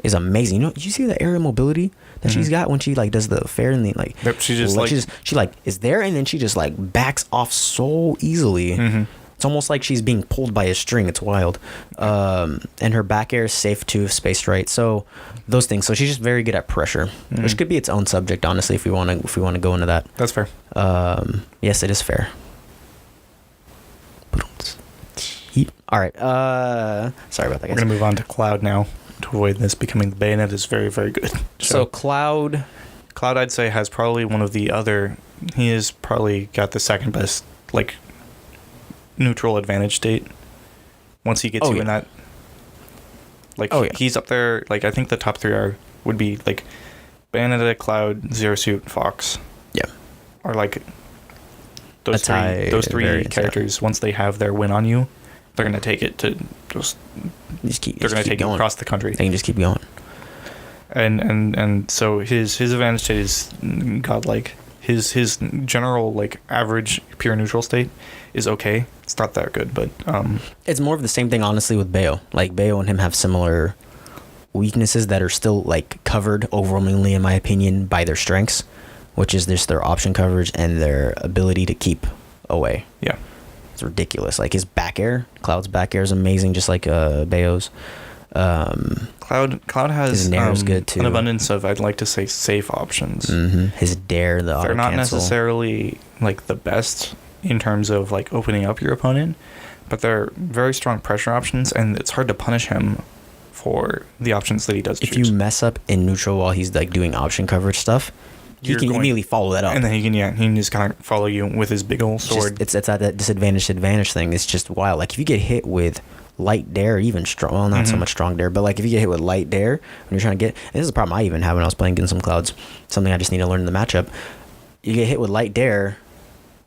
is amazing. Did you see the aerial mobility that she's got when she like does the fair, and then she is there, and then she just like backs off so easily. It's almost like she's being pulled by a string. It's wild. And her back air is safe too, spaced right. So those things. So she's just very good at pressure, which could be its own subject, honestly, if we want to go into that. That's fair. Yes, it is fair. All right. Sorry about that, guys. We're gonna move on to Cloud now to avoid this becoming the Bayonet is very, very good. So Cloud, I'd say, has probably one of the other. He has probably got the second best like neutral advantage state. Once he gets you in that, like he's up there. Like I think the top three would be like Bayonetta, Cloud, Zero Suit, Fox. Yeah. Or like those three characters. Once they have their win on you, they're gonna take it to just. They're gonna take it across the country. They can just keep going. And so his advantage state is godlike. His general like average pure neutral state is okay. It's not that good, but it's more of the same thing, honestly, with Bayo. Like Bayo and him have similar weaknesses that are still like covered overwhelmingly, in my opinion, by their strengths, which is just their option coverage and their ability to keep away. Yeah, it's ridiculous. Like his back air, Cloud's back air is amazing, just like Bayo's. Cloud has his nair's good too. An abundance of, I'd like to say, safe options. His dare, the auto they're not cancel. Necessarily like the best in terms of like opening up your opponent, but they're very strong pressure options, and it's hard to punish him for the options that he does choose. If you mess up in neutral while he's like doing option coverage stuff, he can immediately follow that up, and then he can just kind of follow you with his big old sword. It's that disadvantage to advantage thing. It's just wild. Like if you get hit with light dare, even strong, well, not so much strong dare, but like if you get hit with light dare when you're trying to get, and this is a problem I even had when I was playing against some Clouds, something I just need to learn in the matchup. You get hit with light dare,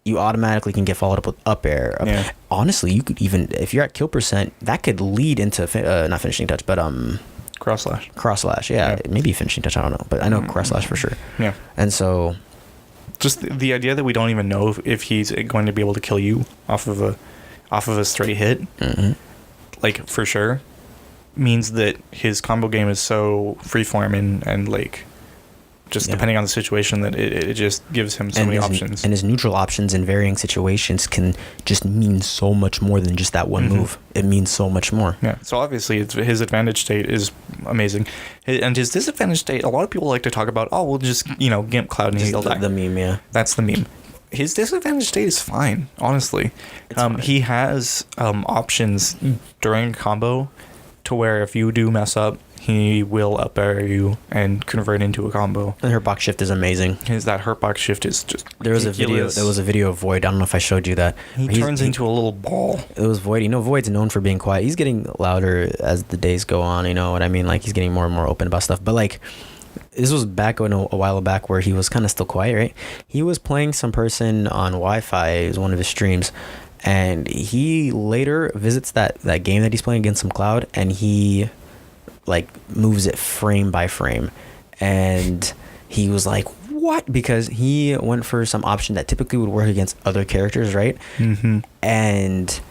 you automatically can get followed up with up air. Yeah. Honestly, you could even, if you're at kill percent, that could lead into not finishing touch, but cross slash. Yeah, maybe finishing touch, I don't know, but I know cross slash for sure. Yeah. And so just the idea that we don't even know if he's going to be able to kill you off of a straight hit, like for sure, means that his combo game is so freeform and like just depending on the situation that it just gives him so many options. And his neutral options in varying situations can just mean so much more than just that one move. It means so much more. Yeah. So obviously his advantage state is amazing. And his disadvantage state, a lot of people like to talk about, oh, we'll just, Gimp Cloud and he'll die. The meme, yeah. That's the meme. His disadvantage state is fine, honestly. He has options during combo to where if you do mess up, he will up air you and convert into a combo. And her box shift is amazing. That hurt box shift is just There was a video of Void. I don't know if I showed you that. He turns into a little ball. It was Void. Void's known for being quiet. He's getting louder as the days go on. You know what I mean? Like he's getting more and more open about stuff. But like, this was back a while back where he was kind of still quiet, right? He was playing some person on Wi-Fi. It was one of his streams. And he later visits that game that he's playing against some Cloud, and he like moves it frame by frame. And he was like, what? Because he went for some option that typically would work against other characters, right? And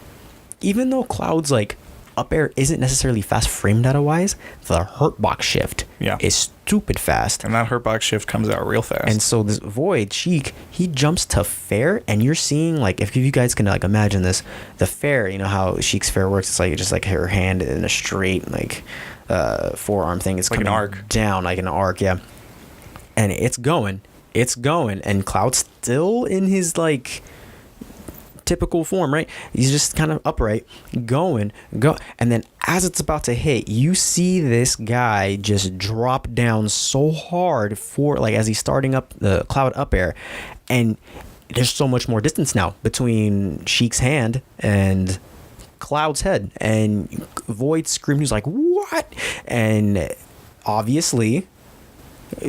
even though Cloud's like up air isn't necessarily fast frame data wise, the hurt box shift is stupid fast, and that hurt box shift comes out real fast. And so this Void Sheik, he jumps to fair, and you're seeing like, if you guys can like imagine this, the fair, you know how Sheik's fair works, it's like just like her hand in a straight like forearm thing. It's like coming an arc down, like an arc, yeah. And it's going, and Cloud's still in his like typical form, right? He's just kind of upright, go, and then as it's about to hit, you see this guy just drop down so hard for like as he's starting up the Cloud up air, and there's so much more distance now between Sheik's hand and Cloud's head, and Void screamed, he's like, what? And obviously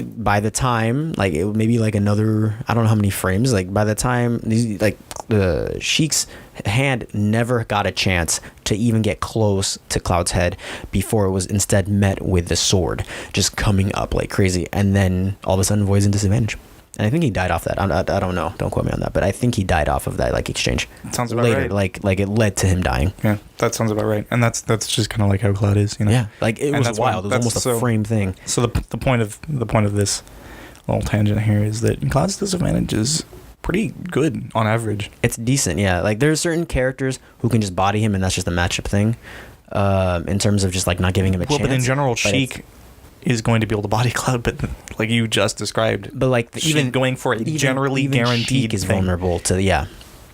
by the time like it maybe like another, I don't know how many frames, like by the time like the Sheik's hand never got a chance to even get close to Cloud's head before it was instead met with the sword just coming up like crazy, and then all of a sudden Void's in disadvantage. And I think he died off that. I don't know. Don't quote me on that. But I think he died off of that like exchange. Sounds about later, right. Like it led to him dying. Yeah, that sounds about right. And that's just kind of like how Cloud is, Yeah, like it was wild. It was almost a frame thing. So the point of this little tangent here is that Cloud's disadvantage is pretty good on average. It's decent, yeah. Like there's certain characters who can just body him, and that's just a matchup thing. In terms of just like not giving him a chance. Well, but in general, Sheik is going to be able to body Cloud, but like you just described. But like even going for a generally even guaranteed Sheik is thing. vulnerable to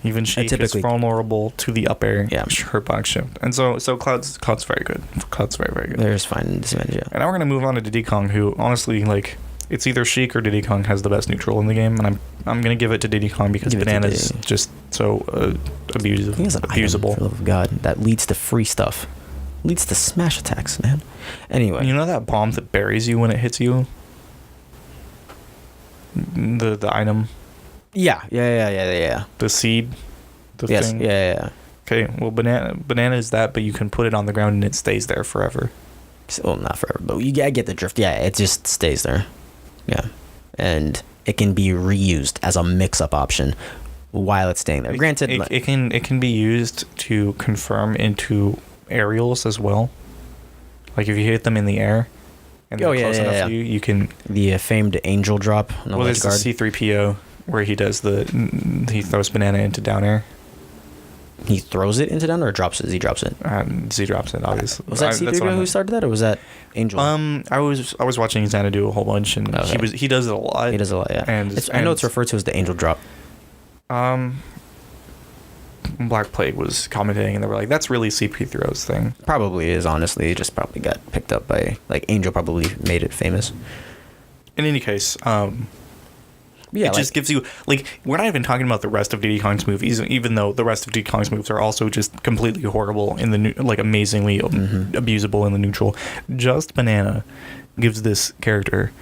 Even Sheik is vulnerable to the up air hurtbox shift. And so Cloud's very good. Cloud's very, very good. There's fine disadvantage, yeah. And now we're going to move on to Diddy Kong, who honestly, like, it's either Sheik or Diddy Kong has the best neutral in the game. And I'm going to give it to Diddy Kong because Banana's just so abusive. He has an abusable. Item, for the love of God, that leads to free stuff. Leads to smash attacks, man. Anyway. You know that bomb that buries you when it hits you? The item? Yeah. The seed? The yes, thing? yeah. Okay, well, banana is that, but you can put it on the ground and it stays there forever. Well, not forever, but you get the drift. Yeah, it just stays there. Yeah. And it can be reused as a mix-up option while it's staying there. Granted, it can be used to confirm into aerials as well. Like if you hit them in the air and they're close enough to you, you can... The famed angel drop. Well, there's the C-3PO where he throws banana into down air. He throws it into down or drops it? Z drops it. Z drops it, obviously. Was that C-3PO who started that, or was that Angel? I was watching Xana do a whole bunch, and he does it a lot. He does it a lot, yeah. And I know it's referred to as the Angel drop. Black Plague was commenting, and they were like, "That's really CP3O's thing." Probably is, honestly. It just probably got picked up by Angel. Probably made it famous. In any case, it just gives you we're not even talking about the rest of Diddy Kong's movies, even though the rest of Diddy Kong's moves are also just completely horrible in the amazingly abusable in the neutral. Just Banana gives this character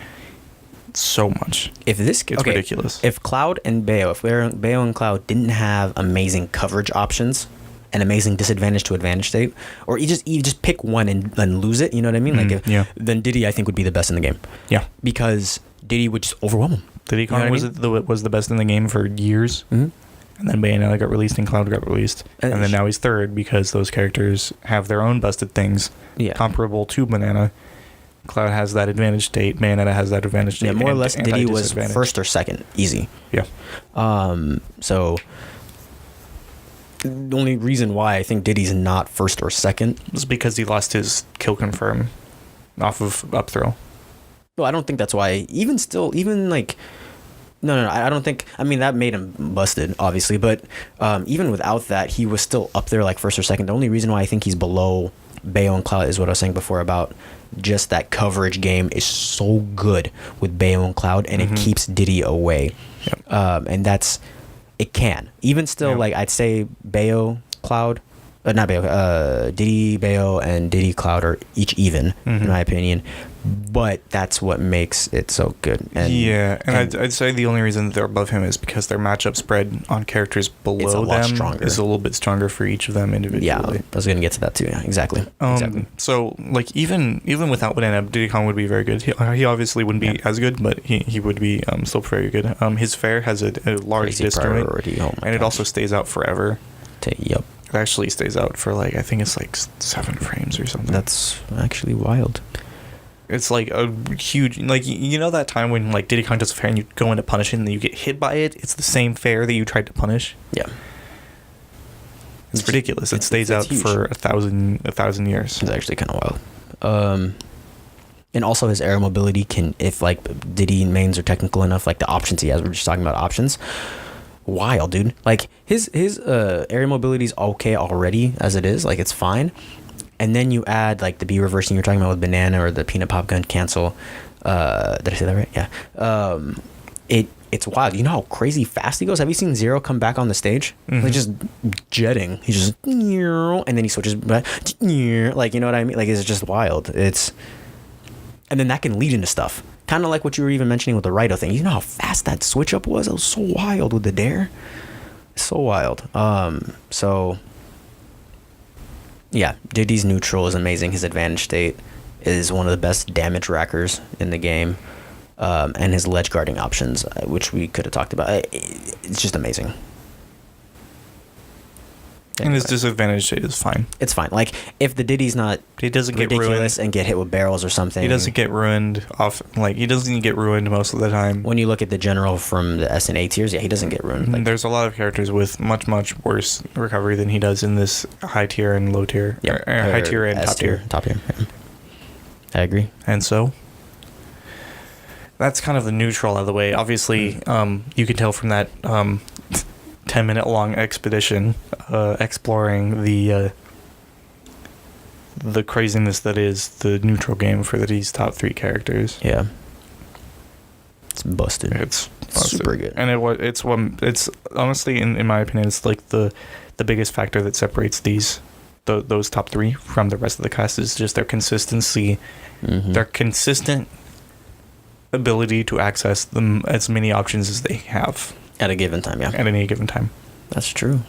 so much. It's ridiculous. If Cloud and Bayo, Bayo and Cloud didn't have amazing coverage options and amazing disadvantage to advantage state, or you just pick one and lose it, you know what I mean? Then Diddy, I think, would be the best in the game. Yeah, because Diddy would just overwhelm him. Diddy Kong was the best in the game for years, and then Bayonetta got released and Cloud got released, and then now he's third because those characters have their own busted things comparable to Banana. Cloud has that advantage state. Bayonetta has that advantage state. Yeah, more or less, Diddy was first or second, easy. Yeah. So the only reason why I think Diddy's not first or second is because he lost his kill confirm off of up throw. Well, I don't think that's why. No, I don't think. I mean, that made him busted, obviously, but even without that, he was still up there first or second. The only reason why I think he's below Bayo and Cloud is what I was saying before about just that coverage game is so good with Bayo and Cloud, and it keeps Diddy away. Yep. And it can. Even still, I'd say Bayo, Cloud, not Bayo, Diddy, Bayo, and Diddy Cloud are each even, in my opinion. But that's what makes it so good. I'd say the only reason that they're above him is because their matchup spread on characters below them is a little bit stronger for each of them individually. Yeah, I was going to get to that too. Yeah, exactly. So, even without Banana, Diddy Kong would be very good. He obviously wouldn't be as good, but he would be still very good. His fair has a large discount, and it also stays out forever. Yep. It actually stays out for I think it's 7 frames or something. That's actually wild. It's a huge, that time when Diddy Kong does a fair and you go in to punish it and then you get hit by it. It's the same fair that you tried to punish. Yeah, it's ridiculous. It stays out huge. For 1,000 years. It's actually kind of wild. And also his air mobility can, if Diddy mains are technical enough, the options he has. We're just talking about options. Wild, dude. His air mobility is okay already as it is. It's fine. And then you add the B reversing you're talking about with Banana or the peanut pop gun cancel. Did I say that right? Yeah. It's wild. You know how crazy fast he goes? Have you seen Zero come back on the stage? Just jetting. He's just and then he switches back. You know what I mean? It's just wild. And then that can lead into stuff. Kind of like what you were even mentioning with the Raito thing. You know how fast that switch up was? It was so wild with the dare. So wild. Yeah, Diddy's neutral is amazing. His advantage state is one of the best damage rackers in the game. And his ledge guarding options, which we could have talked about. It's just amazing. And his disadvantage is fine. It's fine. Like if the Diddy's not He doesn't get ridiculous ruined. and get hit with barrels or something. He doesn't get ruined off. Like he doesn't get ruined most of the time. When you look at the general from the S and A tiers, yeah, he doesn't get ruined. Like, There's a lot of characters with much worse recovery than he does in this high tier and low tier. yeah, Or high tier and S top tier. Top tier. Yeah. I agree. And so that's kind of the neutral out of the way. Obviously, you can tell from that 10-minute long expedition exploring the craziness that is the neutral game for these top 3 characters. Yeah. It's busted. It's busted. Super good. And it's honestly, in my opinion, it's like the biggest factor that separates those top 3 from the rest of the cast is just their consistency, their consistent ability to access them as many options as they have At a given time, yeah. at any given time. That's true.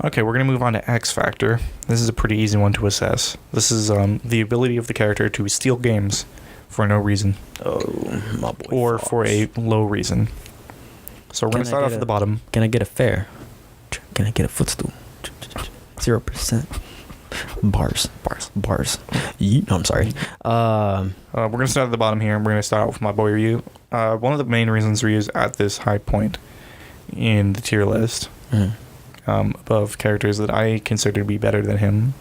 Okay, we're going to move on to X Factor. This is a pretty easy one to assess. This is the ability of the character to steal games for no reason. Oh, my boy. Or Fox. for a low reason. So we're going to start off at the bottom. Can I get a fare? Can I get a footstool? 0%. Bars. No, I'm sorry. We're going to start at the bottom here, and we're going to start out with my boy Ryu. One of the main reasons Ryu's at this high point in the tier list, above characters that I consider to be better than him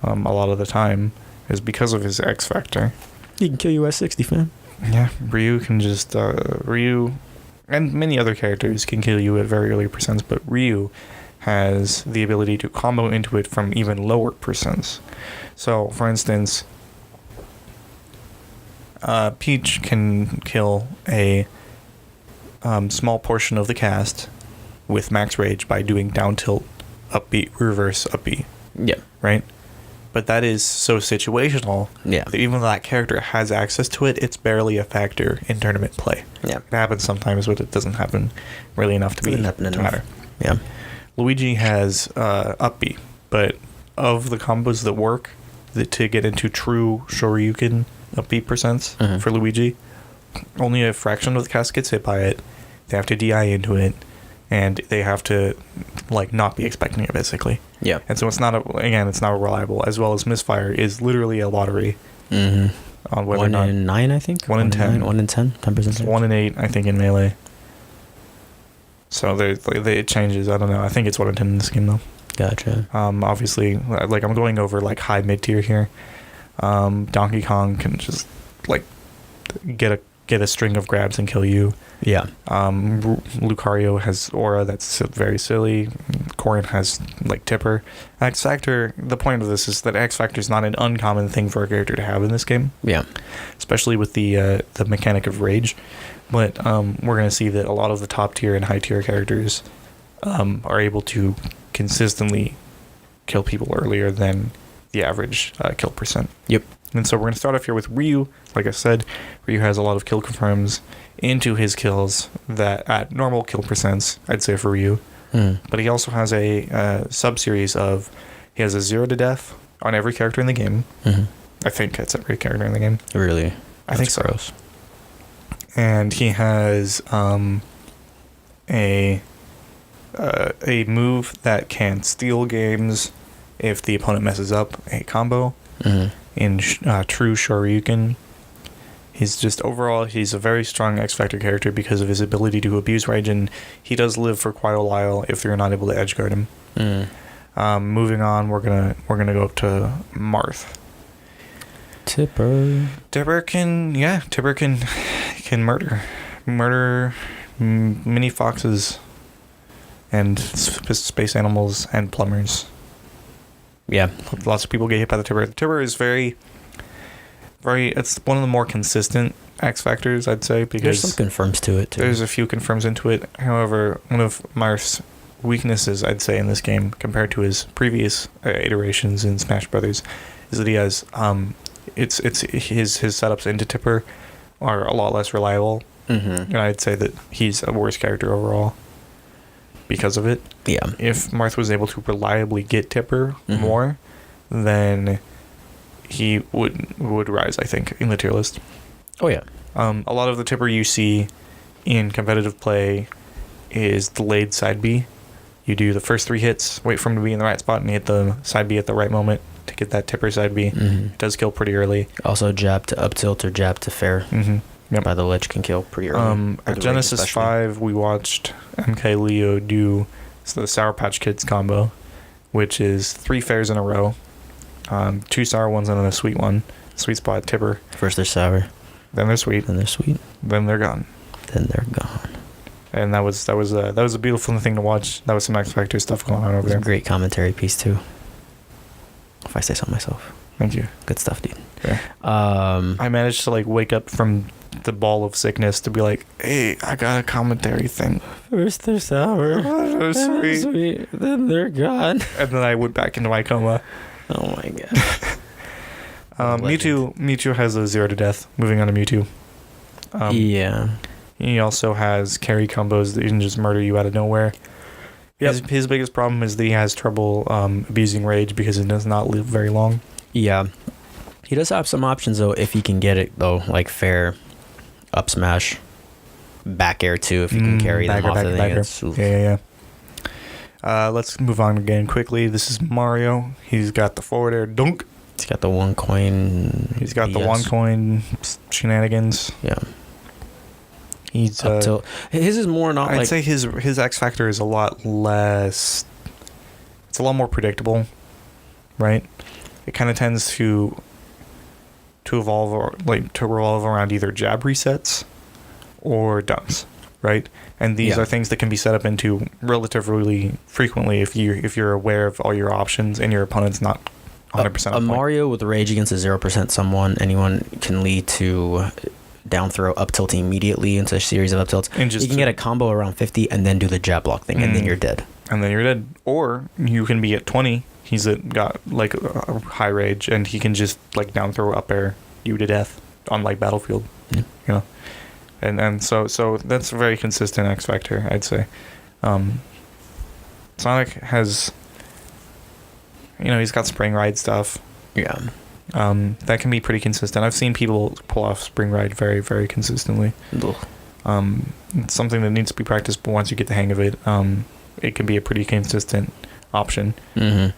a lot of the time, is because of his X Factor. He can kill you at 60, fam. Yeah, Ryu can just... Ryu and many other characters can kill you at very early percents, but Ryu has the ability to combo into it from even lower percents. So, for instance, Peach can kill a small portion of the cast with max rage by doing down tilt, up B, reverse, up B. Yeah. Right? But that is so situational Yeah. that even though that character has access to it, it's barely a factor in tournament play. Yeah. It happens sometimes, but it doesn't happen really enough to matter. Yeah. Luigi has up B, but of the combos that work to get into true Shoryuken up B percents for Luigi, only a fraction of the cast gets hit by it. They have to DI into it, and they have to not be expecting it basically. Yeah. And so it's not reliable, as well as misfire is literally a lottery on whether 1 or not in 9, I think. 1 in 10. 1 in 10. 10%. It's 1 in 8, I think, in melee. So it changes. I don't know. I think it's 1 in 10 in this game though. Gotcha. Obviously, I'm going over high mid tier here. Donkey Kong can just get a string of grabs and kill you. Yeah. Lucario has aura that's very silly. Corrin has Tipper. X Factor. The point of this is that X Factor is not an uncommon thing for a character to have in this game. Yeah. Especially with the mechanic of rage. But we're going to see that a lot of the top tier and high tier characters are able to consistently kill people earlier than the average kill percent. Yep. And so we're going to start off here with Ryu. Like I said, Ryu has a lot of kill confirms into his kills that at normal kill percents, I'd say for Ryu. But he also has a sub-series of, he has a 0 to death on every character in the game. I think that's every character in the game. Really? I think so. Gross. And he has a move that can steal games if the opponent messes up a combo in true Shoryuken. He's a very strong X Factor character because of his ability to abuse rage, and he does live for quite a while if you're not able to edge guard him. Moving on, we're gonna go up to Marth. Tipper can murder mini foxes and space animals and plumbers. Yeah. Lots of people get hit by the Tipper. The Tipper is very, it's one of the more consistent X Factors, I'd say, because there's some confirms to it too. There's a few confirms into it. However, one of Marth's weaknesses, I'd say, in this game compared to his previous iterations in Smash Brothers, is that he has his setups into Tipper are a lot less reliable, and I'd say that he's a worse character overall because of it. Yeah. If Marth was able to reliably get Tipper more, then he would rise, I think, in the tier list. Oh yeah. A lot of the Tipper you see in competitive play is delayed side B. You do the first 3 hits, wait for him to be in the right spot, and hit the side B at the right moment to get that tipper side B. It does kill pretty early. Also, jab to up tilt or jab to fair Yep. by the ledge can kill pretty early. At Genesis 5, we watched MK Leo do the Sour Patch Kids combo, which is 3 fairs in a row, 2 sour ones and then a sweet one. Sweet spot tipper. First they're sour, Then they're sweet. then they're sweet, Then they're gone. then they're gone. And that was a beautiful thing to watch. That was some X Factor stuff going on over It was there. a great commentary piece too, if I say so myself. Thank you. Good stuff, dude. Yeah. I managed to like wake up from the ball of sickness to be like, hey, I got a commentary thing. First they're sour, Oh, then they're sweet. sweet, then they're gone. And then I went back into my coma. Oh my god. Mewtwo has a 0 to death. Moving on to Mewtwo. Yeah. He also has carry combos that can just murder you out of nowhere. Yep. His biggest problem is that he has trouble abusing rage because it does not live very long. Yeah. He does have some options though if he can get it though, like fair, up smash, back air too if you can carry them off the thing. It's, Yeah. Let's move on again quickly. This is Mario. He's got the forward air dunk. He's got the 1 coin. He's got the 1 coin shenanigans. Yeah. He's Up tilt. His is more not I'd like say his X factor is a lot less. It's a lot more predictable, right? It kind of tends to evolve or like to revolve around either jab resets or dumps, right? And these are things that can be set up into relatively frequently if you're aware of all your options and your opponent's not 100% a Mario with rage against a 0% anyone can lead to down throw up tilting immediately into a series of up tilts. And you can get a combo around 50 and then do the jab block thing and then you're dead. And then you're dead. Or you can be at 20. He's got like a high rage and he can just like down throw up air you to death on like Battlefield. Yeah. You know. And so that's a very consistent X factor, I'd say. Sonic has, he's got spring ride stuff. Yeah. That can be pretty consistent. I've seen people pull off spring ride very, very consistently. It's something that needs to be practiced, but once you get the hang of it, it can be a pretty consistent option. A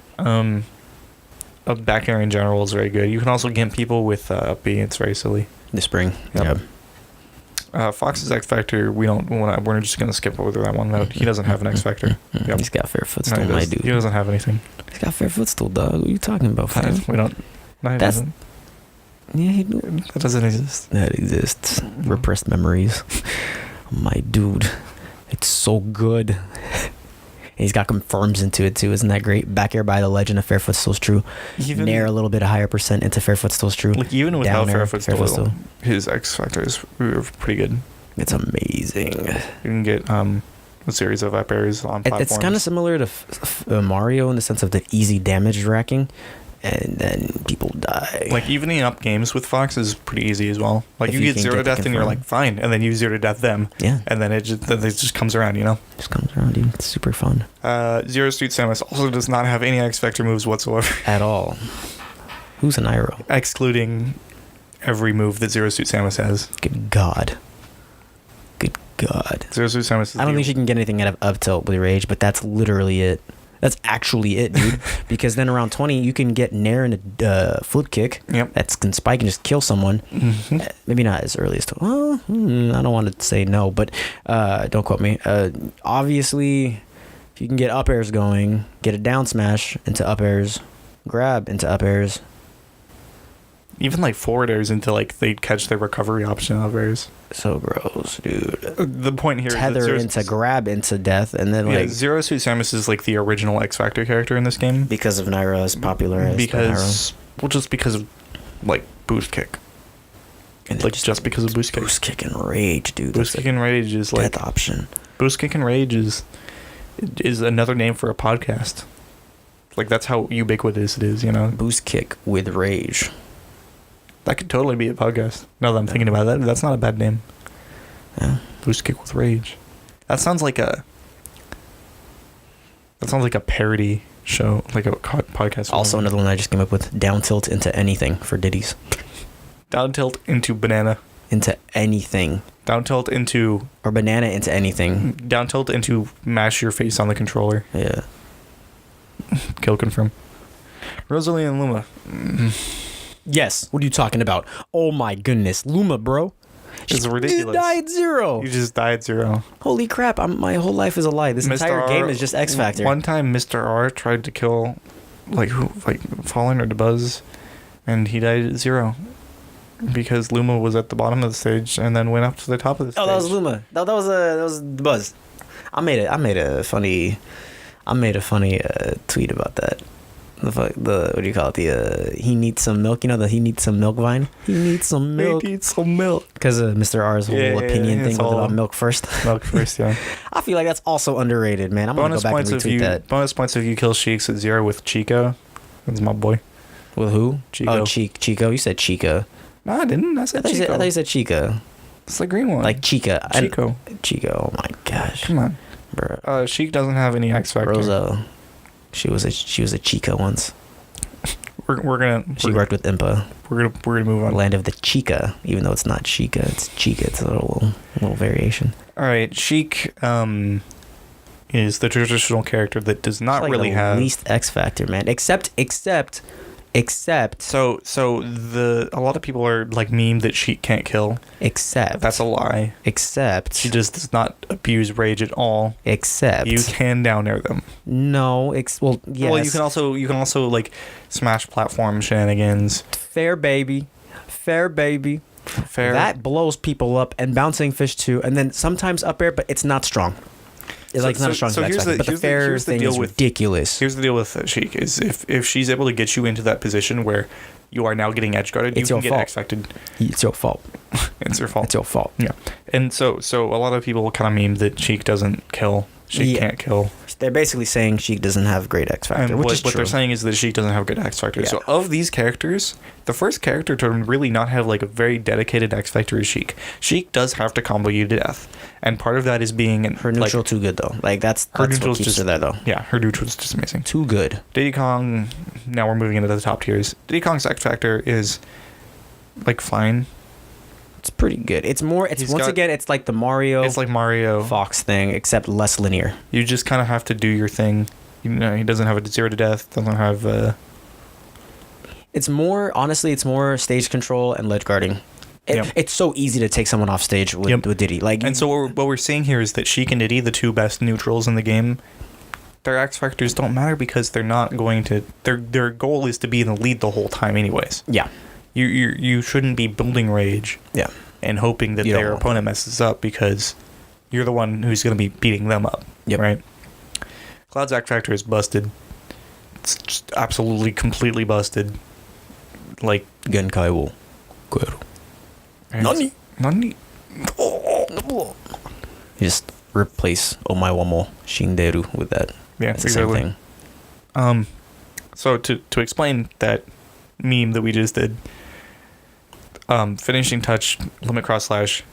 back air in general is very good. You can also get people with up B. It's very silly. The spring. Yep. Fox's X Factor, we're just going to skip over that one. No, he doesn't have an X Factor. Yep. He's got fair footstool, my dude. He doesn't have anything. He's got fair footstool, dog. What are you talking about, fam? We don't. No, he doesn't. Yeah, he That doesn't exist. That exists. Repressed memories. My dude. It's so good. He's got confirms into it too. Isn't that great? Back air by the legend of fair footstool's true. Nair a little bit higher percent into fair footstool's true. Like even without fair footstool, footstool, his X Factor is pretty good. It's amazing. You can get a series of up airs on platforms. It's kind of similar to Mario in the sense of the easy damage racking, and then people die. Like evening up games with Fox is pretty easy as well. Like If you you get can 0 to get the death and you're like fine, and then you 0 to death them. Yeah. And then it just comes around, Just comes around, dude. It's super fun. Zero Suit Samus also does not have any X Factor moves whatsoever. At all. Who's an Iroh? Excluding every move that Zero Suit Samus has. Good God. Good God. Zero Suit Samus is I don't think she can get anything out of up tilt with rage, but that's literally it. That's actually it, dude. Because then around 20, you can get Nair and a flip kick. Yep. That can spike and just kill someone. Maybe not as early as... I don't want to say no, but don't quote me. Obviously, if you can get up airs going, get a down smash into up airs, grab into up airs. Even like forward airs into like they catch their recovery option of airs. So gross, dude. The point here Tether is into grab into death, and then like Zero Suit Samus is like the original X Factor character in this game because of Naira's popular as just because of like boost kick. And like just because of boost kick. Boost kick and rage, dude. Boost kick and rage is like death option. Boost kick and rage is another name for a podcast. Like that's how ubiquitous it is, Boost kick with rage. That could totally be a podcast. Now that I'm thinking about that, that's not a bad name. Yeah. Boost kick with rage. That sounds like a parody show, like a podcast. Also, another one I just came up with: down tilt into anything for ditties. Down tilt into banana. Into anything. Down tilt into or banana into anything. down tilt into mash your face on the controller. Yeah. Kill confirm. Rosalie and Luma. Yes. What are you talking about? Oh my goodness, Luma, bro. It's ridiculous. You died 0. You just died 0. Holy crap! My whole life is a lie. This entire game is just X Factor. One time, Mr. R tried to kill, Fallen or Buzz, and he died at 0 because Luma was at the bottom of the stage and then went up to the top of the stage. Oh, that was Luma. That was the Buzz. I made a funny tweet about that. The what do you call it? The he needs some milk. You know the he needs some milk vine. He needs some milk. He needs some milk. Because of Mr. R's whole opinion thing with about milk first. Milk first, yeah. I feel like that's also underrated, man. I'm gonna go back and retweet that. Bonus points if you kill Sheiks at 0 with Chico. That's my boy. With who? Chico. Oh, Chico. You said Chica. No, I didn't. I said Chico. I thought you said Chica. It's the green one. Like Chica. Chico. Chico. Oh my gosh. Come on. Bro. Sheik doesn't have any X Factor. Rosa. She was a Chica once. She worked with Impa. We're gonna move on. Land of the Chica, even though it's not Chica, it's Chica. It's a little variation. All right, Sheik is the traditional character that does not really have least X Factor, man. Except. So a lot of people are like memed that Sheik can't kill. Except that's a lie. Except she just does not abuse rage at all. Except you can down air them. No, well, yes. Well, you can also like smash platform shenanigans. Fair baby. That blows people up, and bouncing fish too, and then sometimes up air, but it's not strong. It's not a strong X Factor, but the fair thing is ridiculous. Here's the deal with Sheik is if she's able to get you into that position where you are now getting edge guarded, you can get X Facted. It's your fault. It's your fault. It's your fault. Yeah. And so a lot of people kind of meme that Sheik doesn't kill. Sheik can't kill. They're basically saying Sheik doesn't have great X Factor, which is true. What they're saying is that Sheik doesn't have good X Factor. Yeah. So of these characters, the first character to really not have like a very dedicated X Factor is Sheik. Sheik does have to combo you to death, and part of that is being her neutral too good though. Like that's what keeps her there though. Yeah, her neutral is just amazing. Too good. Diddy Kong. Now we're moving into the top tiers. Diddy Kong's X Factor is like fine. It's pretty good. It's like the Mario. It's like Mario Fox thing, except less linear. You just kind of have to do your thing. You know, he doesn't have a 0 to death. Doesn't have. It's more stage control and ledge guarding. It's so easy to take someone off stage with Diddy. So what we're seeing here is that Sheik and Diddy, the two best neutrals in the game, their X Factors don't matter because they're not going to. Their goal is to be in the lead the whole time, anyways. Yeah. You shouldn't be building rage. Yeah. And hoping that their opponent messes up because you're the one who's going to be beating them up. Yep. Right? Cloud's X Factor is busted. It's just absolutely, completely busted. Like... Genkai wo Kueru. Nani? You just replace Omae wa mo Shinderu with that. Yeah, it's the same thing. So to explain that meme that we just did, finishing touch, limit cross slash,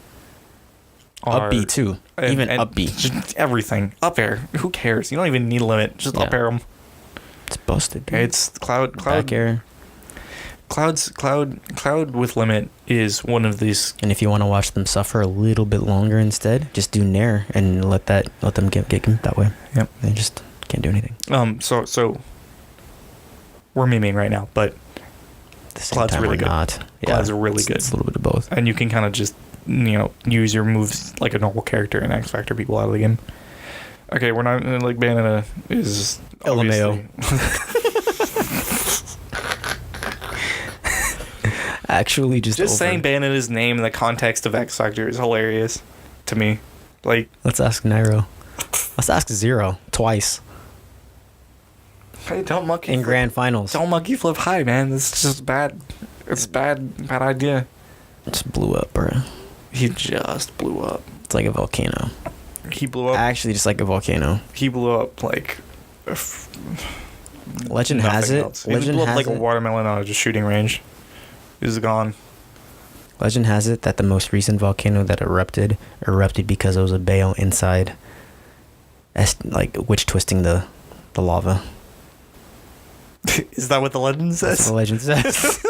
up B too, even up B, just everything up air. Who cares? You don't even need a limit. Just up air them. It's busted. Dude. It's cloud back air. Cloud with limit is one of these. And if you want to watch them suffer a little bit longer instead, just do Nair and let them get him that way. Yep. They just can't do anything. So we're memeing right now, but Cloud's really good. Cloud's really good. It's a little bit of both. And you can kind of just, use your moves like a normal character and X Factor people out of the game. Okay, we're not like Banana is LMAO. Actually, just saying Banana's name in the context of X Factor is hilarious to me. Like, let's ask Nairo. Let's ask Zero twice. Hey, don't monkey in grand finals. Don't monkey flip high, man. It's just bad. It's bad idea. It just blew up, bro. He just blew up. It's like a volcano. He blew up. Actually, just like a volcano. He blew up like. Legend has it. Else. Legend blew up like a watermelon on just shooting range. Is gone. Legend has it that the most recent volcano that erupted because it was a bale inside. Like witch twisting the lava. Is that what the legend says? That's what the legend says.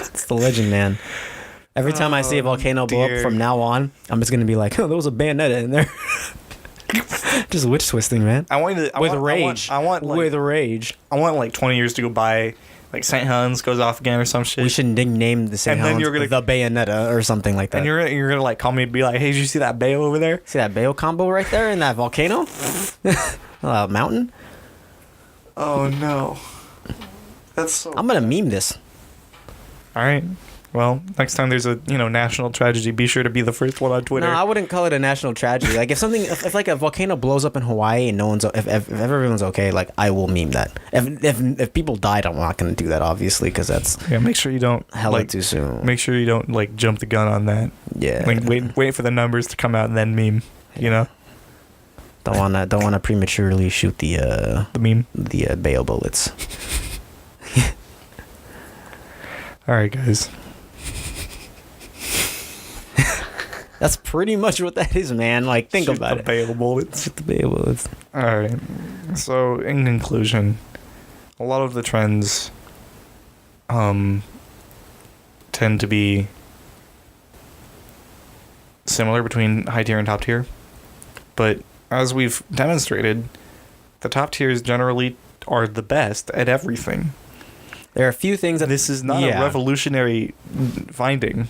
It's the legend, man. Every time I see a volcano blow up from now on, I'm just gonna be like, oh, there was a bayonetta in there. Just witch twisting, man. With rage. I want like 20 years to go by. Like St. Helens goes off again or some shit. We should name the St. Helens the Bayonetta or something like that. And you're gonna like call me and be like, hey, did you see that Bayo over there? See that Bayo combo right there in that volcano? Mountain? Oh no. That's so I'm gonna meme this. Alright. Well, next time there's a national tragedy, be sure to be the first one on Twitter. No, I wouldn't call it a national tragedy. Like if like a volcano blows up in Hawaii and no one's if everyone's okay, like I will meme that. If people died, I'm not gonna do that obviously because that's make sure you don't too soon. Make sure you don't like jump the gun on that. Yeah. Like wait for the numbers to come out and then meme. You know. Don't wanna prematurely shoot the meme the Bayo bullets. All right, guys. That's pretty much what that is, man. Like, think about it. Bayo bullets. Shoot the Bayo bullets. All right. So, in conclusion, a lot of the trends tend to be similar between high tier and top tier. But as we've demonstrated, the top tiers generally are the best at everything. There are a few things that... This is not a revolutionary finding.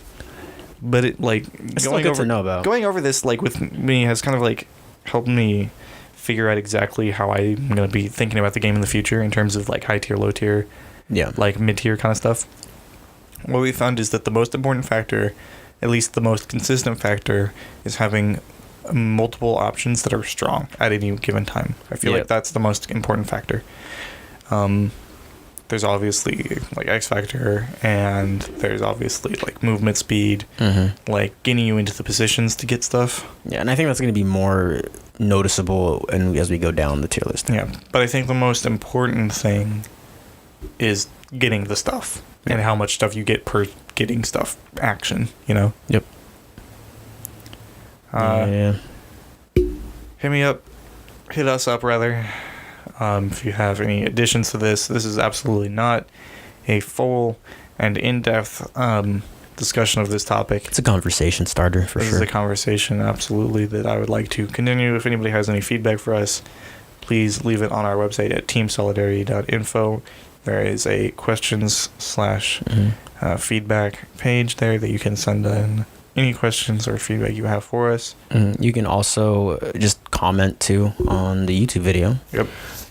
But it it's going over to know about. Going over this with me has kind of helped me figure out exactly how I'm going to be thinking about the game in the future in terms of high tier, low tier, mid tier kind of stuff. What we found is that the most important factor, at least the most consistent factor, is having multiple options that are strong at any given time. I feel like that's the most important factor. There's obviously X factor, and there's obviously movement speed, getting you into the positions to get stuff. Yeah, and I think that's going to be more noticeable as we go down the tier list. Yeah, but I think the most important thing is getting the stuff and how much stuff you get per getting stuff action. Yep. Hit us up rather. If you have any additions to this is absolutely not a full and in-depth discussion of this topic. It's a conversation starter for sure. This is a conversation, absolutely, that I would like to continue. If anybody has any feedback for us, please leave it on our website at teamsolidarity.info. There is a questions/feedback page there that you can send in any questions or feedback you have for us. You can also just comment too on the YouTube video. Yep.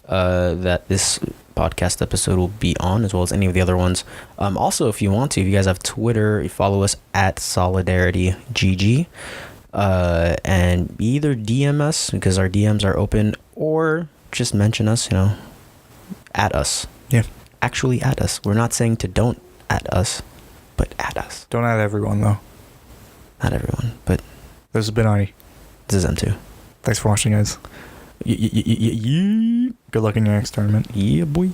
That this podcast episode will be on, as well as any of the other ones. Also, if you want to, if you guys have Twitter, you follow us at solidaritygg, and either DM us because our DMs are open, or just mention us. At us. Yeah. Actually, at us. We're not saying to don't at us, but at us. Don't add everyone though. Not everyone, but this has been Ari. This is M2. Thanks for watching, guys. Good luck in your next tournament. Yeah, boy.